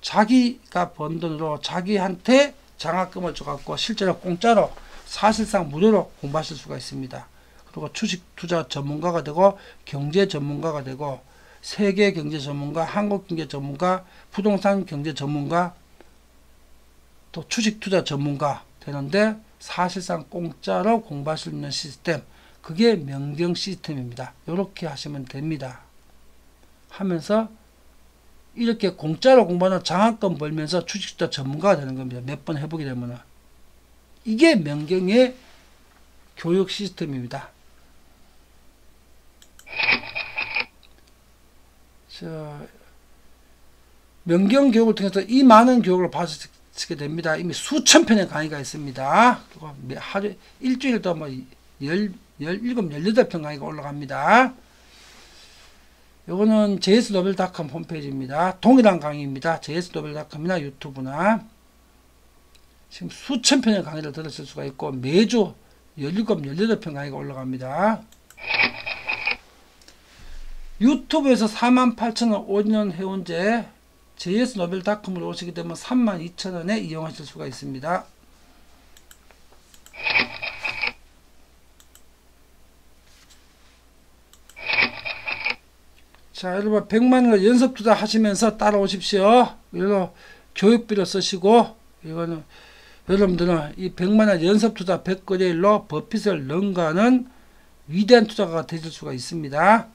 A: 자기가 번 돈으로 자기한테 장학금을 줘갖고 실제로 공짜로 사실상 무료로 공부하실 수가 있습니다. 그리고 주식 투자 전문가가 되고 경제 전문가가 되고 세계 경제 전문가, 한국 경제 전문가, 부동산 경제 전문가, 또 주식 투자 전문가 되는데 사실상 공짜로 공부할 수 있는 시스템, 그게 명경 시스템입니다. 이렇게 하시면 됩니다. 하면서 이렇게 공짜로 공부하는 장학금 벌면서 주식 투자 전문가가 되는 겁니다. 몇 번 해보게 되면은. 이게 명경의 교육 시스템입니다. 자, 명경 교육을 통해서 이 많은 교육을 받으시게 됩니다. 이미 수천 편의 강의가 있습니다. 그리고 하루, 일주일도 뭐 17, 18편 강의가 올라갑니다. 요거는 js노벨닷컴 홈페이지입니다. 동일한 강의입니다. js노벨닷컴이나 유튜브나 지금 수천 편의 강의를 들으실 수가 있고 매주 17, 18편 강의가 올라갑니다. 유튜브에서 48,000원 5년 회원제 js노벨닷컴으로 오시게 되면 32,000원에 이용하실 수가 있습니다. 자, 여러분 100만원을 연습 투자 하시면서 따라오십시오. 이거 교육비로 쓰시고 이거는 여러분들은 이 100만원 연습 투자 100거래 일로 버핏을 능가하는 위대한 투자가 되실 수가 있습니다.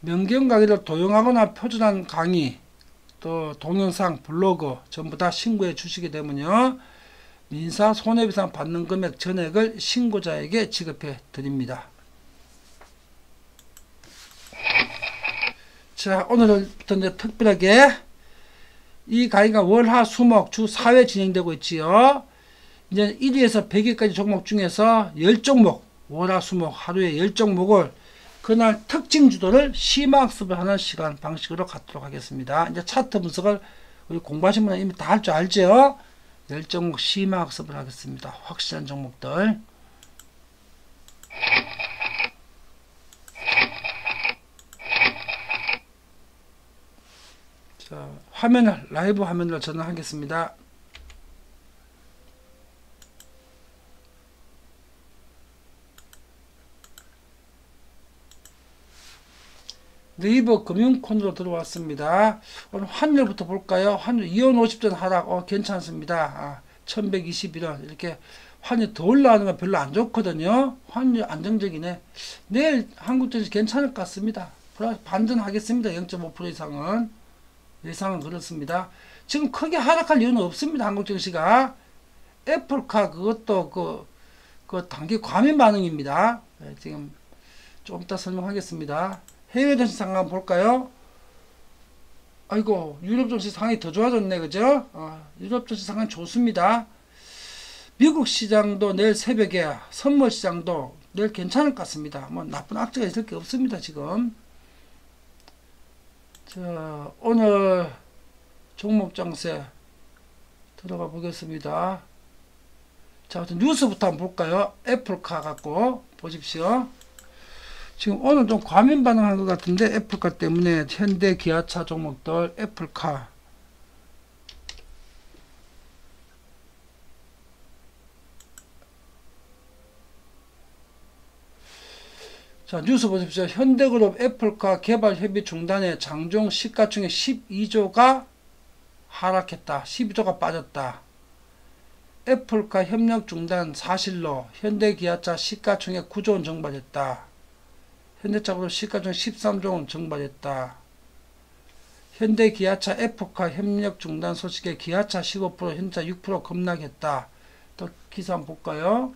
A: 명경 강의를 도용하거나 표준한 강의, 또 동영상, 블로그 전부 다 신고해 주시게 되면요, 민사 손해배상 받는 금액 전액을 신고자에게 지급해 드립니다. 자, 오늘부터 이제 특별하게 이 강의가 월화 수목 주 4회 진행되고 있지요. 이제 1위에서 100위까지 종목 중에서 10종목, 월화 수목 하루에 10종목을 그날 특징 주도를 심화학습을 하는 시간 방식으로 갖도록 하겠습니다. 이제 차트 분석을 우리 공부하신 분은 이미 다 할 줄 알죠? 10종목 심화학습을 하겠습니다. 확실한 종목들. 자, 라이브 화면을 전환하겠습니다. 네이버 금융콘으로 들어왔습니다. 오늘 환율부터 볼까요? 환율 2원50전 하락, 괜찮습니다. 1121원. 이렇게 환율 더 올라가는 건 별로 안 좋거든요. 환율 안정적이네. 내일 한국증시 괜찮을 것 같습니다. 반전하겠습니다. 0.5% 이상은. 예상은 그렇습니다. 지금 크게 하락할 이유는 없습니다. 한국증시가. 애플카 그것도 그 단기 과민 반응입니다. 네, 지금 좀 이따 설명하겠습니다. 해외 증시 상황 볼까요? 아이고, 유럽 증시 상황이 더 좋아졌네, 그죠? 유럽 증시 상황 좋습니다. 미국 시장도 내일 새벽에, 선물 시장도 내일 괜찮을 것 같습니다. 뭐 나쁜 악재가 있을 게 없습니다, 지금. 자, 오늘 종목 장세 들어가 보겠습니다. 자, 뉴스부터 한번 볼까요? 애플카 갖고 보십시오. 지금 오늘 좀 과민 반응한 것 같은데 애플카 때문에 현대 기아차 종목들 애플카 자, 뉴스 보십시오. 현대그룹 애플카 개발 협의 중단에 장중 시가총액 12조가 하락했다. 12조가 빠졌다. 애플카 협력 중단 사실로 현대기아차 시가총액 9조원 증발했다. 현대차그룹 시가총액 13조원 증발했다. 현대기아차 애플카 협력 중단 소식에 기아차 15%, 현차 6% 급락했다. 또 기사 한번 볼까요?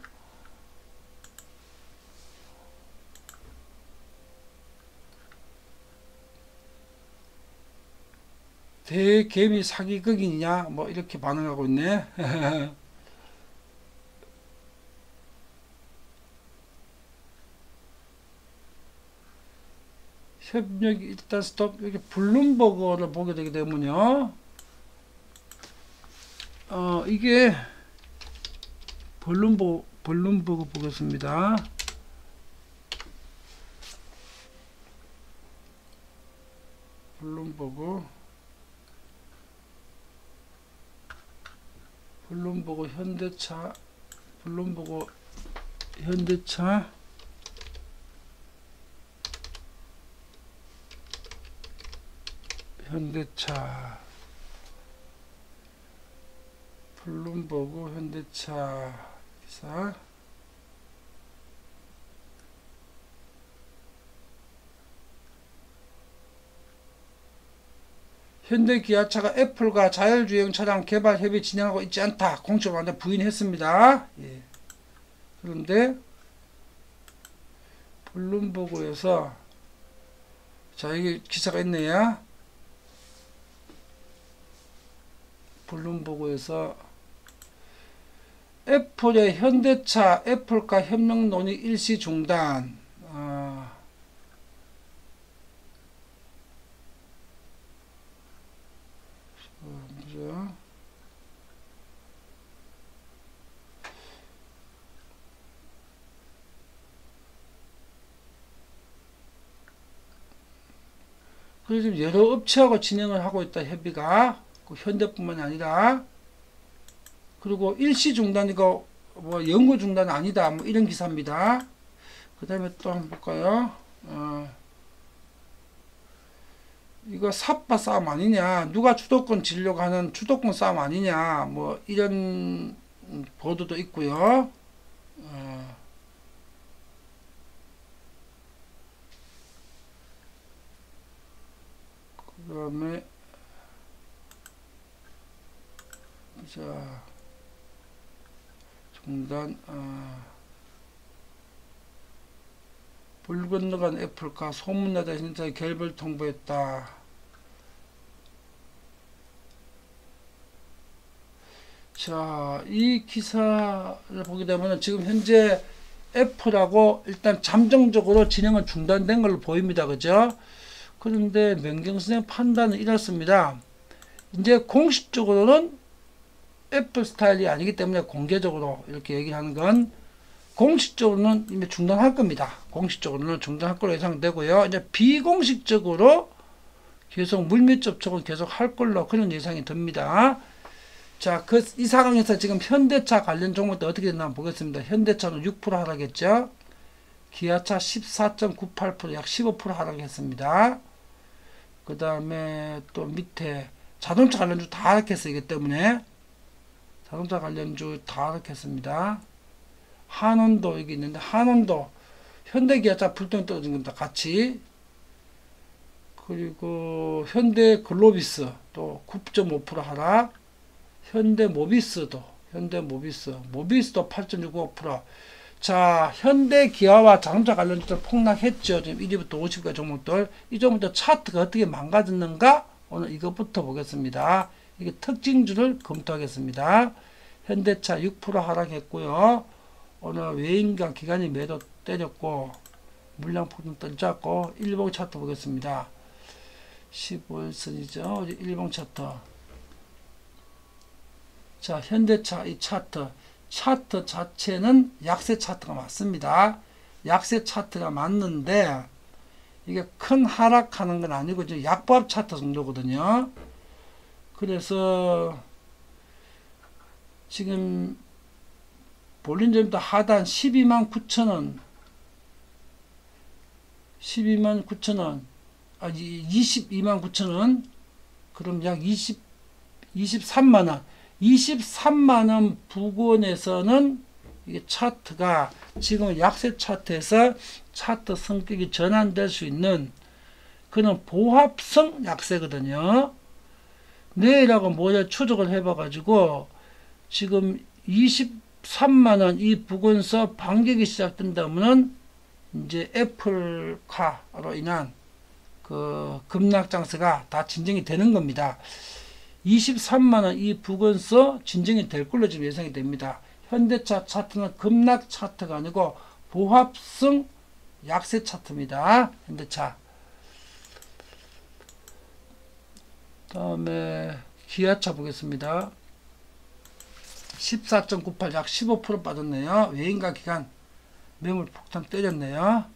A: 대개미 사기극이냐 뭐 이렇게 반응하고 있네. 협력이 일단 스톱. 이렇게 블룸버그를 보게 되게 되면요, 이게 블룸버그 보겠습니다. 블룸버그 현대차, 블룸버그 현대차 블룸버그 현대차 기사. 현대기아차가 애플과 자율주행 차량 개발 협의 진행하고 있지 않다. 공식으로 완전 부인했습니다. 예. 그런데 블룸버그에서 자, 이게 기사가 있네요. 블룸버그에서 애플의 현대차 애플과 협력 논의 일시 중단. 뭐죠? 그래서 지금 여러 업체하고 진행을 하고 있다, 협의가. 현대뿐만 아니라. 그리고 일시 중단이고 뭐 연구 중단 아니다, 뭐 이런 기사입니다. 그 다음에 또 한번 볼까요? 이거 삽바 싸움 아니냐, 누가 주도권 지려고 하는 주도권 싸움 아니냐, 뭐 이런 보도도 있고요. 그 다음에 자 중단. 물 건너간 애플과 소문나다 진짜 결별 통보했다. 자, 이 기사를 보게 되면 지금 현재 애플하고 일단 잠정적으로 진행은 중단된 걸로 보입니다. 그죠? 그런데 명경선생 판단은 이렇습니다. 이제 공식적으로는 애플 스타일이 아니기 때문에 공개적으로 이렇게 얘기를 하는 건 공식적으로는 이미 중단할 겁니다. 공식적으로는 중단할 걸로 예상되고요. 이제 비공식적으로 계속 물밑 접촉을 계속 할 걸로 그런 예상이 듭니다. 자, 이 상황에서 지금 현대차 관련 종목도 어떻게 됐나 한번 보겠습니다. 현대차는 6% 하락했죠. 기아차 14.98%, 약 15% 하락했습니다. 그 다음에 또 밑에 자동차 관련주 다 하락했어요. 이기 때문에 자동차 관련주 다 하락했습니다. 한원도 여기 있는데 한원도 현대기아차 불똥이 떨어진 겁니다. 같이. 그리고 현대글로비스 또 9.5% 하락. 현대모비스도 모비스도 8.65%. 자, 현대기아와 자동차 관련주들 폭락했죠. 지금 1위부터 50까지 종목들. 이 종목들 차트가 어떻게 망가졌는가? 오늘 이것부터 보겠습니다. 이게 특징주를 검토하겠습니다. 현대차 6% 하락했고요. 오늘 외인과 기관이 매도 때렸고 물량 폭등 떨어졌고 일봉 차트 보겠습니다. 15일선이죠. 일봉 차트. 자, 현대차 이 차트 자체는 약세 차트가 맞습니다. 약세 차트가 맞는데 이게 큰 하락하는 건 아니고 이제 약보합 차트 정도거든요. 그래서 지금 볼린저부터 하단 129,000원 129,000원 229,000원 그럼 약 23만원 23만원 부근에서는 이게 차트가 지금 약세 차트에서 차트 성격이 전환될 수 있는 그런 보합성 약세거든요. 내일하고 모레 추적을 해봐 가지고 지금 23만원 이 부근서 반격이 시작된다면은 이제 애플카로 인한 그 급락 장세가 다 진정이 되는 겁니다. 23만원 이 부근서 진정이 될 걸로 지금 예상이 됩니다. 현대차 차트는 급락 차트가 아니고 보합성 약세 차트입니다. 현대차. 다음에 기아차 보겠습니다. 14.98 약 15% 빠졌네요. 외인과 기관 매물 폭탄 때렸네요.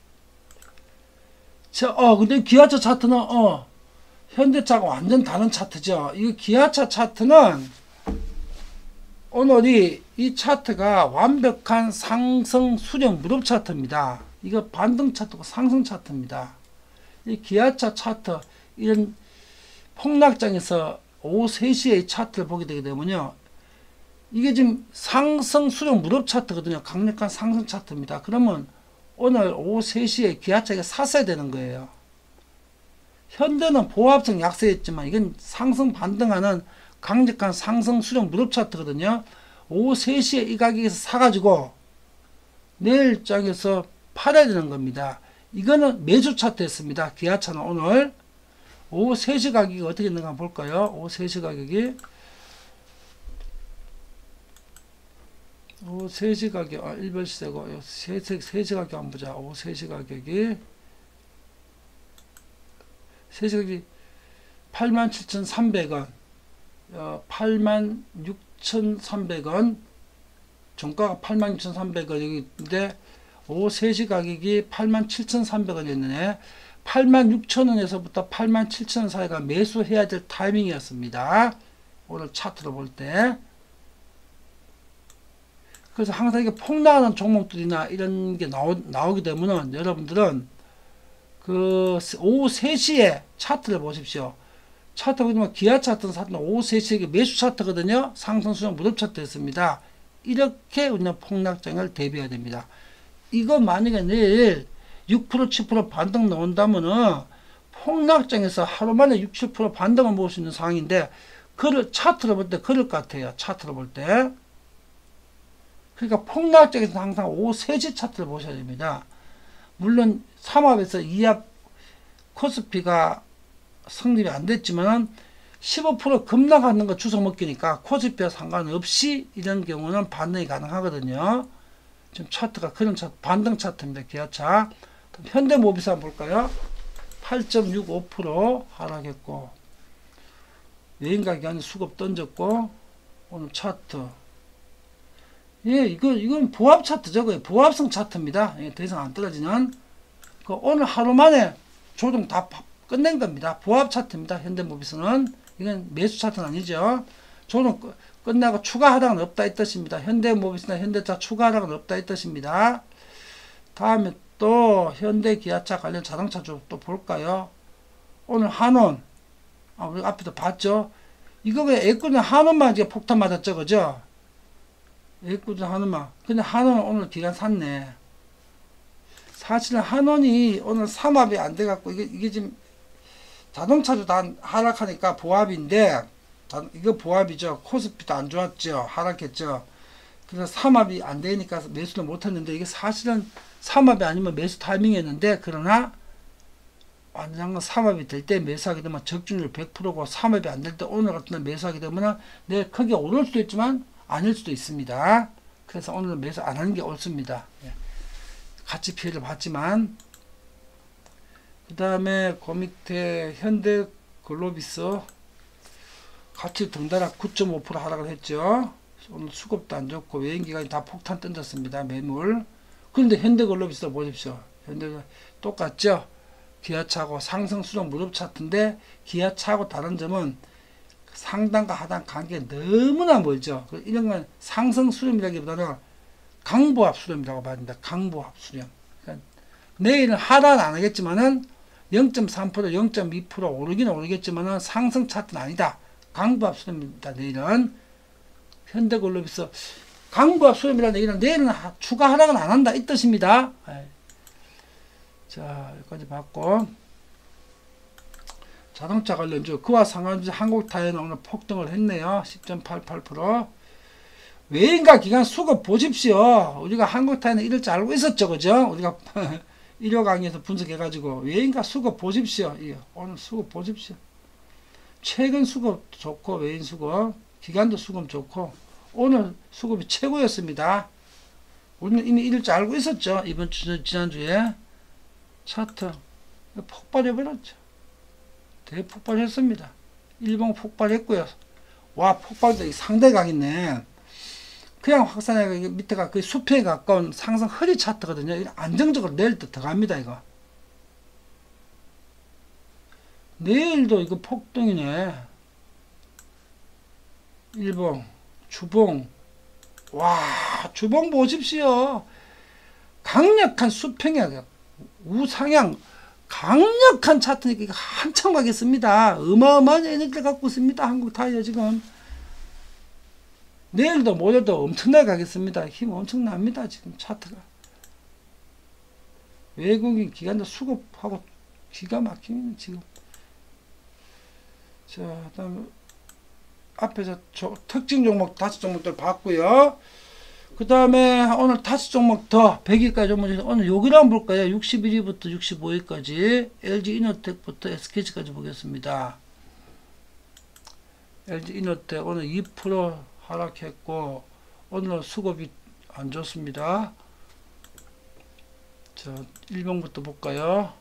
A: 자, 근데 기아차 차트는 현대차가 완전 다른 차트죠. 이 기아차 차트는 오늘이 이 차트가 완벽한 상승 수렴 무릎 차트입니다. 이거 반등 차트고 상승 차트입니다. 이 기아차 차트 이런 폭락장에서 오후 3시에 차트를 보게 되게 되면요. 이게 지금 상승 수렴 무릎 차트거든요. 강력한 상승 차트입니다. 그러면 오늘 오후 3시에 기아차가 샀어야 되는 거예요. 현대는 보합성 약세였지만 이건 상승 반등하는 강력한 상승 수렴 무릎 차트거든요. 오후 3시에 이 가격에서 사가지고 내일 장에서 팔아야 되는 겁니다. 이거는 매수 차트였습니다. 기아차는 오늘 오후 3시 가격이 어떻게 있는가 한번 볼까요? 오후 3시 가격이 오후 3시 가격, 일별 시세고, 3시 가격 한번 보자. 오후 3시 가격이, 3시 가격이 87,300원, 86,300원, 종가가 86,300원인데, 오후 3시 가격이 87,300원이었네. 86,000원에서부터 87,000원 사이가 매수해야 될 타이밍이었습니다. 오늘 차트로 볼 때. 그래서 항상 이게 폭락하는 종목들이나 이런 게 나오게 되면은 여러분들은 그 오후 3시에 차트를 보십시오. 차트 보시면 기아 차트는 오후 3시에 매수 차트거든요. 상승 수정 무릎 차트였습니다. 이렇게 우리는 폭락장을 대비해야 됩니다. 이거 만약에 내일 6% 7% 반등 나온다면은 폭락장에서 하루 만에 6, 7% 반등을 먹을 수 있는 상황인데 그를 차트로 볼 때 그럴 것 같아요. 차트로 볼 때. 그러니까 폭락장에서 항상 오후 3시 차트를 보셔야 됩니다. 물론 3합에서 2합 코스피가 성립이 안 됐지만 15% 급락하는 거 주워 먹기니까 코스피와 상관없이 이런 경우는 반등이 가능하거든요. 지금 차트가 그런 차트, 반등 차트입니다. 기아차. 현대모비스 한번 볼까요? 8.65% 하락했고 외인가 기관이 수급 던졌고 오늘 차트 예, 이건 보합 차트죠. 보합성 차트입니다. 예, 더 이상 안 떨어지는 오늘 하루 만에 조정 다 끝낸 겁니다. 보합 차트입니다. 현대모비스는 이건 매수 차트는 아니죠. 조정 끝나고 추가 하락은 없다 이 뜻입니다. 현대모비스나 현대차 추가 하락은 없다 이 뜻입니다. 다음에 또 현대기아차 관련 자동차 좀 또 볼까요? 오늘 한원 우리 앞에도 봤죠. 이거 그냥 애꿎은 한원만 이제 폭탄 맞았죠, 그죠? 애꿎은 한원만. 근데 한원은 오늘 기간 샀네. 사실은 한원이 오늘 3합이 안 돼갖고 이게 지금 자동차도 다 하락하니까 보합인데 이거 보합이죠. 코스피도 안 좋았죠. 하락했죠. 그래서 3합이 안 되니까 매수를 못했는데 이게 사실은 3합이 아니면 매수 타이밍이었는데 그러나 완전 3합이 될 때 매수하게 되면 적중률 100%고 3합이 안 될 때 오늘 같은 날 매수하게 되면 내일 크게 오를 수도 있지만 아닐 수도 있습니다. 그래서 오늘은 매수 안 하는 게 옳습니다. 같이 피해를 봤지만 그 다음에 그 밑에 현대글로비스 같이 덩달아 9.5% 하락을 했죠. 오늘 수급도 안 좋고 외인기관이 다 폭탄 던졌습니다. 매물. 그런데 현대글로비스 보십시오. 현대 똑같죠. 기아차하고 상승 수정 무릎 차트인데 기아차하고 다른 점은 상단과 하단 관계가 너무나 멀죠. 이런 건 상승 수렴이라기보다는 강보합 수렴이라고 봐야 됩니다. 강보합 수렴. 그러니까 내일은 하락은 안 하겠지만은 0.3% 0.2% 오르기는 오르겠지만은 상승 차트는 아니다. 강보합 수렴입니다. 내일은 현대글로비스 강보합 수렴이라는 얘기는 내일은 추가 하락은 안 한다 이 뜻입니다. 자, 여기까지 봤고 자동차 관련주 그와 상관없이 한국타이어는 오늘 폭등을 했네요. 10.88%. 외인과 기관 수급 보십시오. 우리가 한국타이어는 이럴 줄 알고 있었죠, 그죠? 우리가 1호 강의에서 분석해가지고 외인과 수급 보십시오. 오늘 수급 보십시오. 최근 수급 좋고 외인 수급, 기관도 수급 좋고 오늘 수급이 최고였습니다. 우리는 이미 이럴 줄 알고 있었죠. 이번 주 지난주에 차트 폭발해버렸죠. 대폭발했습니다. 일봉 폭발했고요. 와, 폭발도 상당히 강했네. 그냥 확산해 밑에가 그 수평에 가까운 상승 허리 차트거든요. 안정적으로 내일 또 들어갑니다. 이거 내일도 이거 폭등이네. 일봉 주봉 와, 주봉 보십시오. 강력한 수평이야. 우상향 강력한 차트니까 한참 가겠습니다. 어마어마한 에너지를 갖고 있습니다. 한국타이어 지금 내일도 모레도 엄청나게 가겠습니다. 힘 엄청납니다. 지금 차트가 외국인 기관도 수급하고 기가 막히네 지금. 자, 그다음에 앞에서 특징 종목 5종목들 봤고요. 그 다음에 오늘 5종목 더 100일까지 오늘 여기를 한번 볼까요? 61위부터 65위까지 LG이노텍부터 SK까지 보겠습니다. LG이노텍 오늘 2% 하락했고 오늘 수급이 안 좋습니다. 자, 1번부터 볼까요?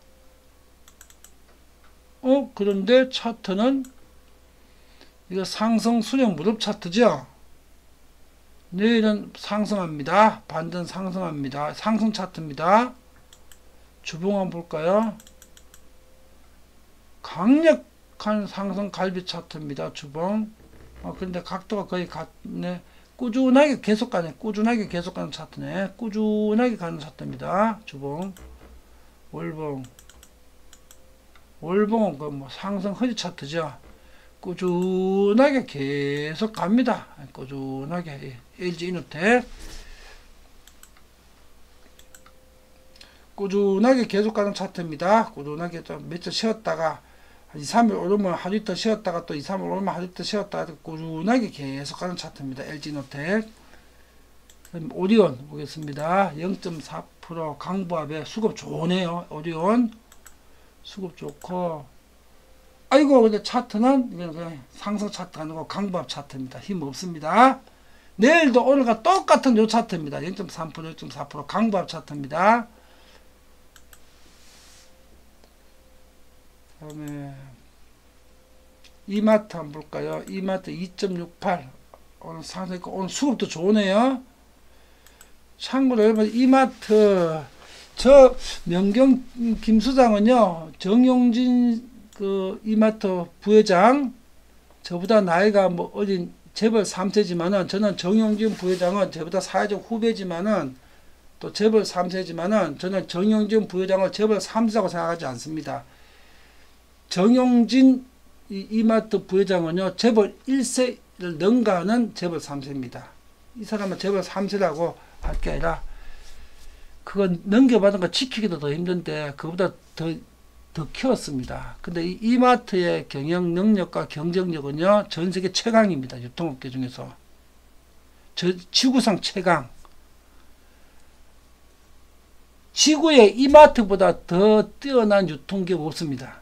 A: 그런데 차트는 이거 상승 수렴 무릎 차트죠. 내일은 상승합니다. 반전 상승합니다. 상승 차트입니다. 주봉 한번 볼까요? 강력한 상승 갈비 차트입니다. 주봉. 근데 각도가 거의 같네. 꾸준하게 계속 가네. 꾸준하게 계속 가는 차트네. 꾸준하게 가는 차트입니다. 주봉. 월봉. 월봉은 그 뭐 상승 허리 차트죠. 꾸준하게 계속 갑니다. 꾸준하게. LG 이노텍. 꾸준하게 계속 가는 차트입니다. 꾸준하게 좀 며칠 쉬었다가 2, 3일 오르면 하루 이틀 쉬었다가 또 2, 3일 오르면 하루 이틀 쉬었다가 꾸준하게 계속 가는 차트입니다. LG노텍. 오리온 보겠습니다. 0.4% 강보합에 수급 좋네요. 오리온 수급 좋고, 아이고 근데 차트는 이건 그냥 상승 차트가 아니고 강보합 차트입니다. 힘 없습니다. 내일도 오늘과 똑같은 요 차트입니다. 0.3% 0.4% 강보합 차트입니다. 다음에 이마트 한번 볼까요? 이마트 2.68 오늘 상승했고 오늘 수급도 좋네요. 참고로 여러분 이마트 저 명경 김수장은요 정용진 그 이마트 부회장 저보다 나이가 뭐 어린 재벌 3세지만은 저는 정용진 부회장은 저보다 사회적 후배지만은 또 재벌 3세지만은 저는 정용진 부회장을 재벌 3세라고 생각하지 않습니다. 정용진 이마트 부회장은요 재벌 1세를 능가하는 재벌 3세입니다. 이 사람은 재벌 3세라고 할 게 아니라 그건 넘겨받은 거 지키기도 더 힘든데 그보다 더 키웠습니다. 근데 이 이마트의 경영 능력과 경쟁력은요 전 세계 최강입니다. 유통업계 중에서 지구상 최강. 지구에 이마트보다 더 뛰어난 유통기업 없습니다.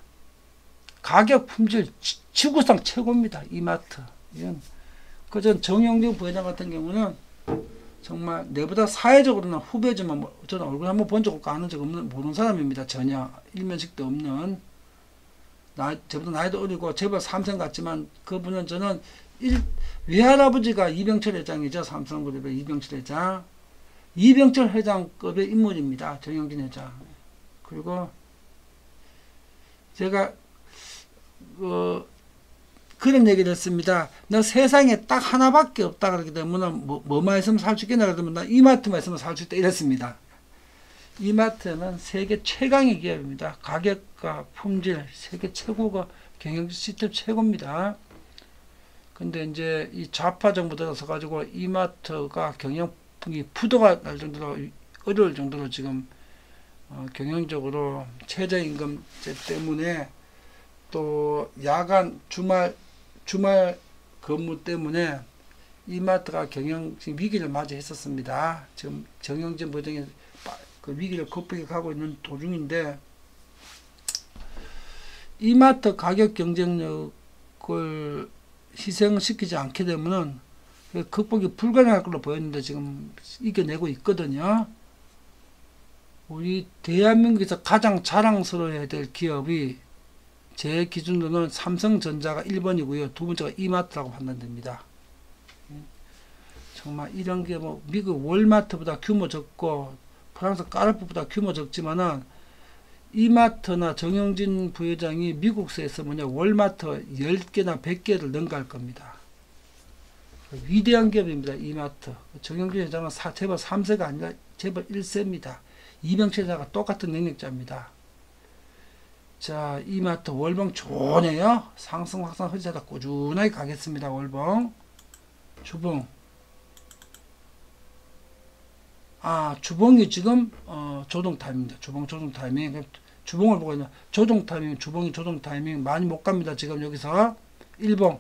A: 가격 품질 지구상 최고입니다. 이마트. 이건 그전 정영진 부회장 같은 경우는 정말 내보다 사회적으로는 후배지만 뭐 저는 얼굴 한번 본 적 없고 아는 적 없는 모르는 사람입니다. 전혀 일면식도 없는 저보다 나이도 어리고 재벌 3세 같지만 그분은 저는 외할아버지가 이병철 회장이죠. 삼성그룹의 이병철 회장. 이병철 회장급의 인물입니다. 정영진 회장. 그리고 제가 그런 얘기를 했습니다. 너 세상에 딱 하나밖에 없다 그러기 때문에 뭐만 있으면 살 수 있겠나 그러면 나 이마트만 있으면 살 수 있다 이랬습니다. 이마트는 세계 최강의 기업입니다. 가격과 품질 세계 최고가 경영 시스템 최고입니다. 근데 이제 이 좌파 정부 들어서 가지고 이마트가 경영이 부도가 날 정도로 어려울 정도로 지금 경영적으로 최저임금제 때문에 또 야간 주말 근무 때문에 이마트가 경영 위기를 맞이했었습니다. 지금 정영진 부회장이 그 위기를 극복하고 있는 도중인데 이마트 가격 경쟁력을 희생시키지 않게 되면은 극복이 불가능할 걸로 보였는데 지금 이겨내고 있거든요. 우리 대한민국에서 가장 자랑스러워야 될 기업이 제 기준으로는 삼성전자가 1번이고요. 두 번째가 이마트라고 판단됩니다. 정말 이런 게 뭐 미국 월마트보다 규모 적고 프랑스 까르푸보다 규모 적지만은 이마트나 정영진 부회장이 미국에서 월마트 10개나 100개를 능가할 겁니다. 위대한 기업입니다. 이마트. 정영진 회장은 재벌 3세가 아니라 재벌 1세입니다. 이병철 회장과 똑같은 능력자입니다. 자, 이마트 월봉 좋네요. 상승 확산 흐리자다 꾸준하게 가겠습니다. 월봉. 주봉. 주봉이 지금 조정 타임입니다. 주봉 조정 타이밍. 주봉을 보고 있는 조정 타이밍, 주봉이 조정 타이밍 많이 못 갑니다. 지금 여기서 1봉.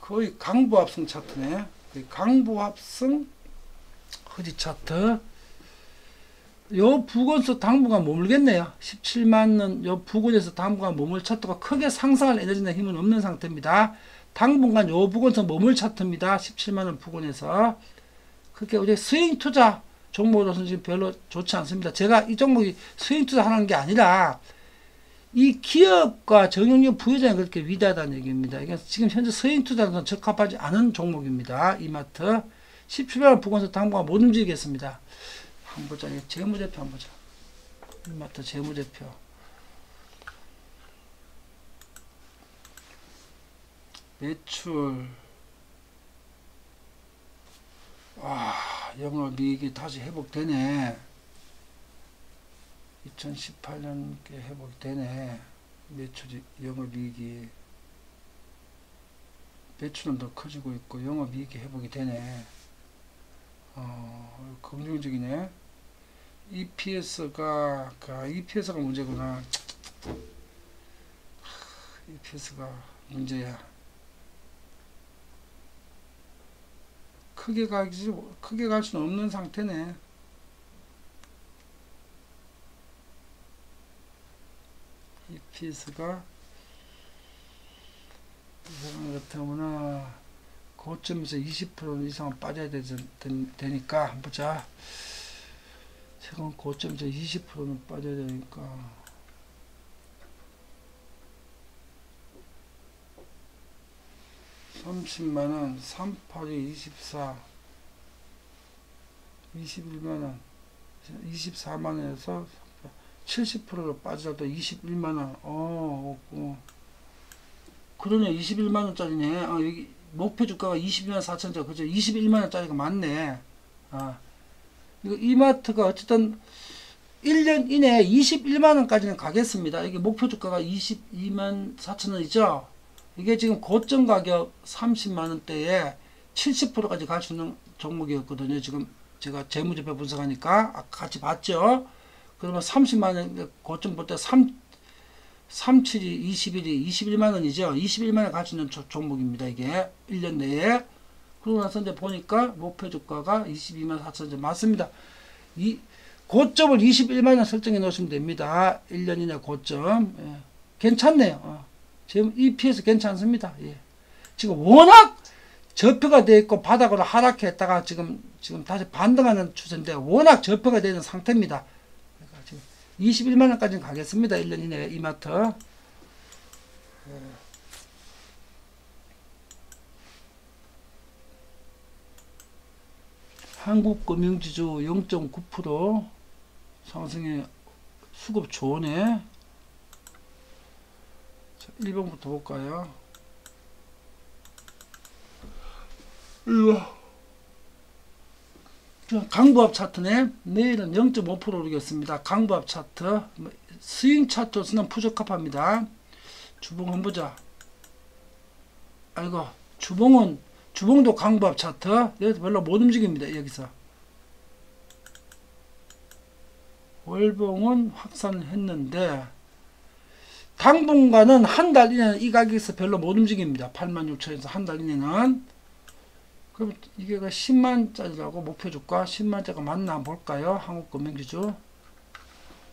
A: 거의 강보합승 차트네. 거의 강보합승 허리 차트. 요 부근에서 당분간 머물겠네요. 17만원 요 부근에서 당분간 머물 차트가 크게 상승할 에너지나 힘은 없는 상태입니다. 당분간 요 부근에서 머물 차트입니다. 17만원 부근에서. 그렇게 우리 스윙 투자 종목으로서는 지금 별로 좋지 않습니다. 제가 이 종목이 스윙 투자 하는 게 아니라 이 기업과 정영력 부회장이 그렇게 위대하다는 얘기입니다. 이게 지금 현재 스윙 투자는 적합하지 않은 종목입니다. 이마트 17만원 부근에서 당분간 못 움직이겠습니다. 한번 보자. 재무제표 한번 보자. 이마트 재무제표. 매출. 와, 영업이익이 다시 회복되네. 2018년 회복되네. 매출이, 영업이익이. 매출은 더 커지고 있고, 영업이익이 회복이 되네. 긍정적이네. EPS가 문제구나. EPS가 문제야. 크게 갈 수는 없는 상태네. EPS가 이 사람 같으면 고점에서 20% 이상 빠져야 되니까 한번 보자. 최근 고점에서 20%는 빠져야 되니까 30만원 38이 24 21만원 24만원에서 70%로 빠지더라도 21만원 그러네. 21만원짜리네. 여기 목표 주가가 22만 4천짜리 그죠? 21만원짜리가 맞네. 이거 이마트가 어쨌든 1년 이내에 21만원까지는 가겠습니다. 이게 목표 주가가 22만 4천원이죠. 이게 지금 고점 가격 30만원대에 70%까지 갈 수 있는 종목이었거든요. 지금 제가 재무제표 분석하니까 같이 봤죠. 그러면 30만원 고점 볼 때 37이 21이 21만원이죠. 21만원 갈 수 있는 종목입니다. 이게 1년 내에. 그러고 나서 이제 보니까 목표 주가가 22만 4천원 맞습니다. 이 고점을 21만원 설정해 놓으시면 됩니다. 1년 이내 고점. 예. 괜찮네요. 지금 EPS 괜찮습니다. 예. 지금 워낙 저표가 되어 있고 바닥으로 하락했다가 지금 다시 반등하는 추세인데 워낙 저표가 되어 있는 상태입니다. 그러니까 지금 21만원까지는 가겠습니다. 1년 이내에 이마트. 예. 한국금융지주 0.9% 상승의 수급 좋네. 1번부터 볼까요? 강보합 차트네. 내일은 0.5% 오르겠습니다. 강보합 차트. 스윙 차트로서는 부적합합니다. 주봉 한번 보자. 아이고, 주봉도 강보합 차트. 여기서 별로 못 움직입니다. 여기서. 월봉은 확산했는데, 당분간은 한 달 이내는 이 가격에서 별로 못 움직입니다. 86,000원에서 한 달 이내는. 그럼 이게 10만짜리라고 목표 주가 10만짜리가 맞나 한번 볼까요? 한국금융지주.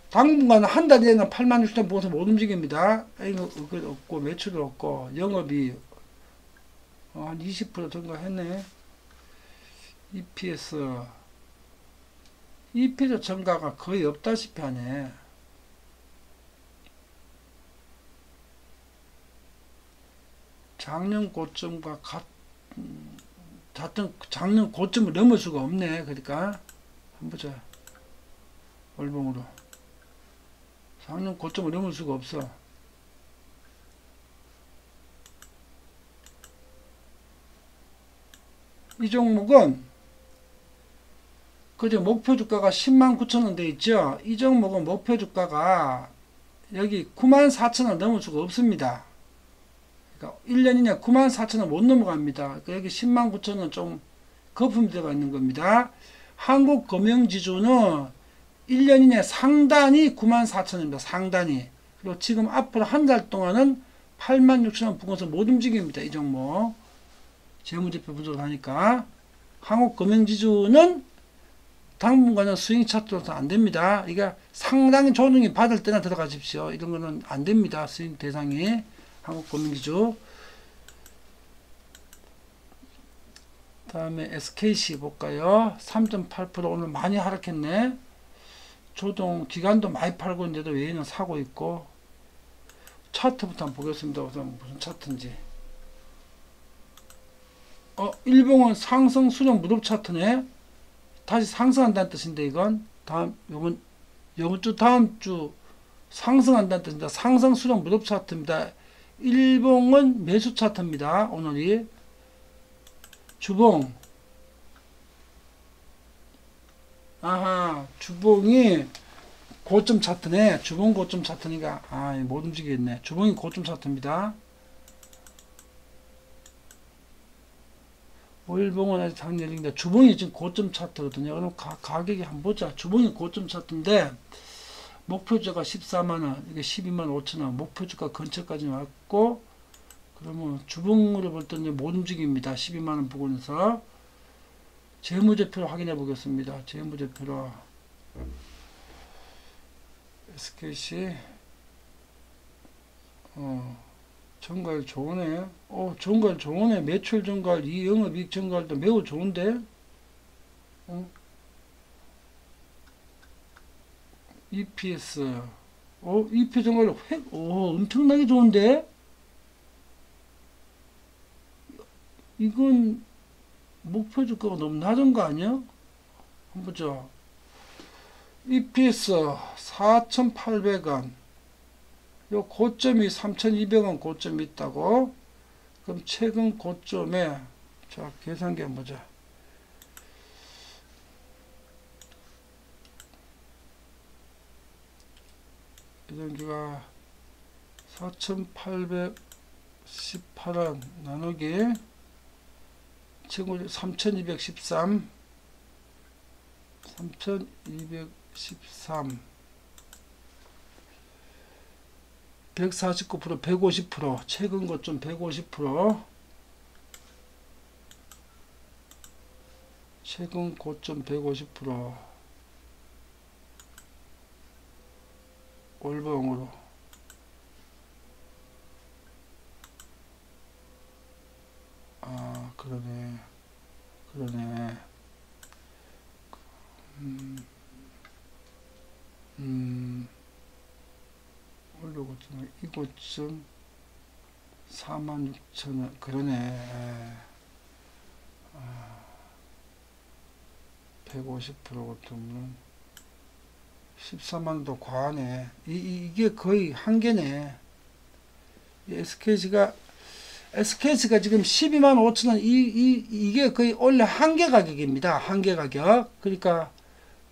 A: 당분간은 한 달 이내는 86,000원 보고서 못 움직입니다. 이거 없고 매출도 없고 영업이 한 20% 증가했네. EPS 증가가 거의 없다시피 하네. 작년 고점과 작년 고점을 넘을 수가 없네. 그러니까 한번 보자. 월봉으로 작년 고점을 넘을 수가 없어. 이 종목은 그저 목표 주가가 109,000원 돼 있죠. 이 종목은 목표 주가가 여기 94,000원 넘을 수가 없습니다. 그러니까 1년 이내 94,000원 못 넘어갑니다. 그러니까 여기 109,000원 좀 거품이 들어가 있는 겁니다. 한국금융지주는 1년 이내 상단이 94,000원입니다. 상단이. 그리고 지금 앞으로 한 달 동안은 86,000원 부근에서 못 움직입니다. 이 종목. 재무제표 분석을 하니까. 한국금융지주는 당분간은 스윙 차트로서 안 됩니다. 이게 상당히 조정이 받을 때나 들어가십시오. 이런 거는 안 됩니다. 스윙 대상이 한국금융지주. 다음에 SKC 볼까요? 3.8% 오늘 많이 하락했네. 조정 기간도 많이 팔고 있는데도 외에는 사고 있고. 차트부터 한번 보겠습니다. 우선 무슨 차트인지. 일봉은 상승 수렴 무릎 차트네. 다시 상승한다는 뜻인데, 이건 요번 주 다음 주 상승한다는 뜻입니다. 상승 수렴 무릎 차트입니다. 일봉은 매수 차트입니다. 오늘이 주봉, 주봉이 고점 차트네. 주봉 고점 차트니까 못 움직이겠네. 주봉이 고점 차트입니다. 일봉은 아직 장렬인데 주봉이 지금 고점 차트거든요. 그럼 가격이 한번 보자. 주봉이 고점 차트인데 목표주가 14만원, 이게 12만 5천원, 목표주가 근처까지 왔고, 그러면 주봉으로 볼 때는 못 움직입니다. 12만원 부근에서. 재무제표로 확인해 보겠습니다. 재무제표로 SKC 정갈 좋으네. 정갈 좋으네. 매출 정갈, 이 영업이익 정갈도 매우 좋은데. EPS. EPS 정갈 엄청나게 좋은데. 이건 목표 주가가 너무 낮은 거 아니야? 한번 보자. EPS 4,800원. 요 고점이 3,200원 고점이 있다고. 그럼 최근 고점에, 자, 계산기 한번 보자. 계산기가 4,818원 나누기 최고 3,213 149%, 150%, 최근 고점 150%, 최근 고점 150%, 월봉으로. 그러네. 올려고점 이 고점 46,000원. 그러네. 150% 고점은 14만원도 과하네. 이게 거의 한계네. SKC가 지금 12만 5천원, 이게 거의 원래 한계 가격입니다. 한계 가격. 그러니까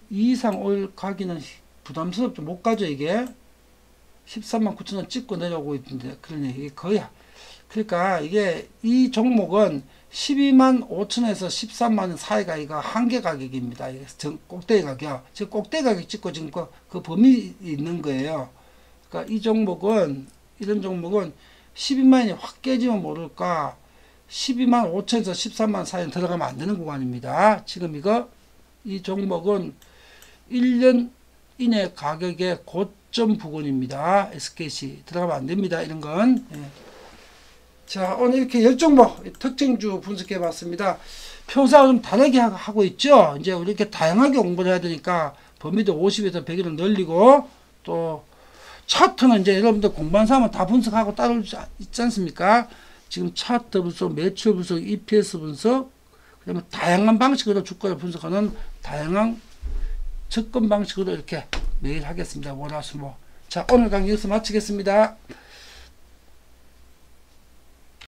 A: 이 이상 올 가기는 부담스럽죠. 못 가죠, 이게. 13만 9천원 찍고 내려오고 있는데, 그러니 이게 거의, 그러니까 이게, 이 종목은 12만 5천원에서 13만원 사이가 이거 한계 가격입니다. 이게 꼭대기 가격. 지금 꼭대기 가격 찍고 지금 그 범위 있는 거예요. 그러니까 이 종목은, 이런 종목은 12만원이 확 깨지면 모를까 12만 5천에서 13만 사이에 들어가면 안 되는 구간입니다. 지금 이 종목은 1년 이내 가격의 고점 부근입니다. SKC 들어가면 안 됩니다. 이런 건. 자, 오늘 이렇게 10종목 특징주 분석해 봤습니다. 평소와 좀 다르게 하고 있죠. 이제 우리 이렇게 다양하게 공부를 해야 되니까 범위도 50에서 100을 늘리고, 또 차트는 이제 여러분들 공부한 사람은 다 분석하고 따로 있지 않습니까? 지금 차트 분석, 매출 분석, EPS 분석, 그다음에 다양한 방식으로 주가를 분석하는 다양한 접근 방식으로 이렇게 매일 하겠습니다. 월화수목. 자, 오늘 강의 여기서 마치겠습니다.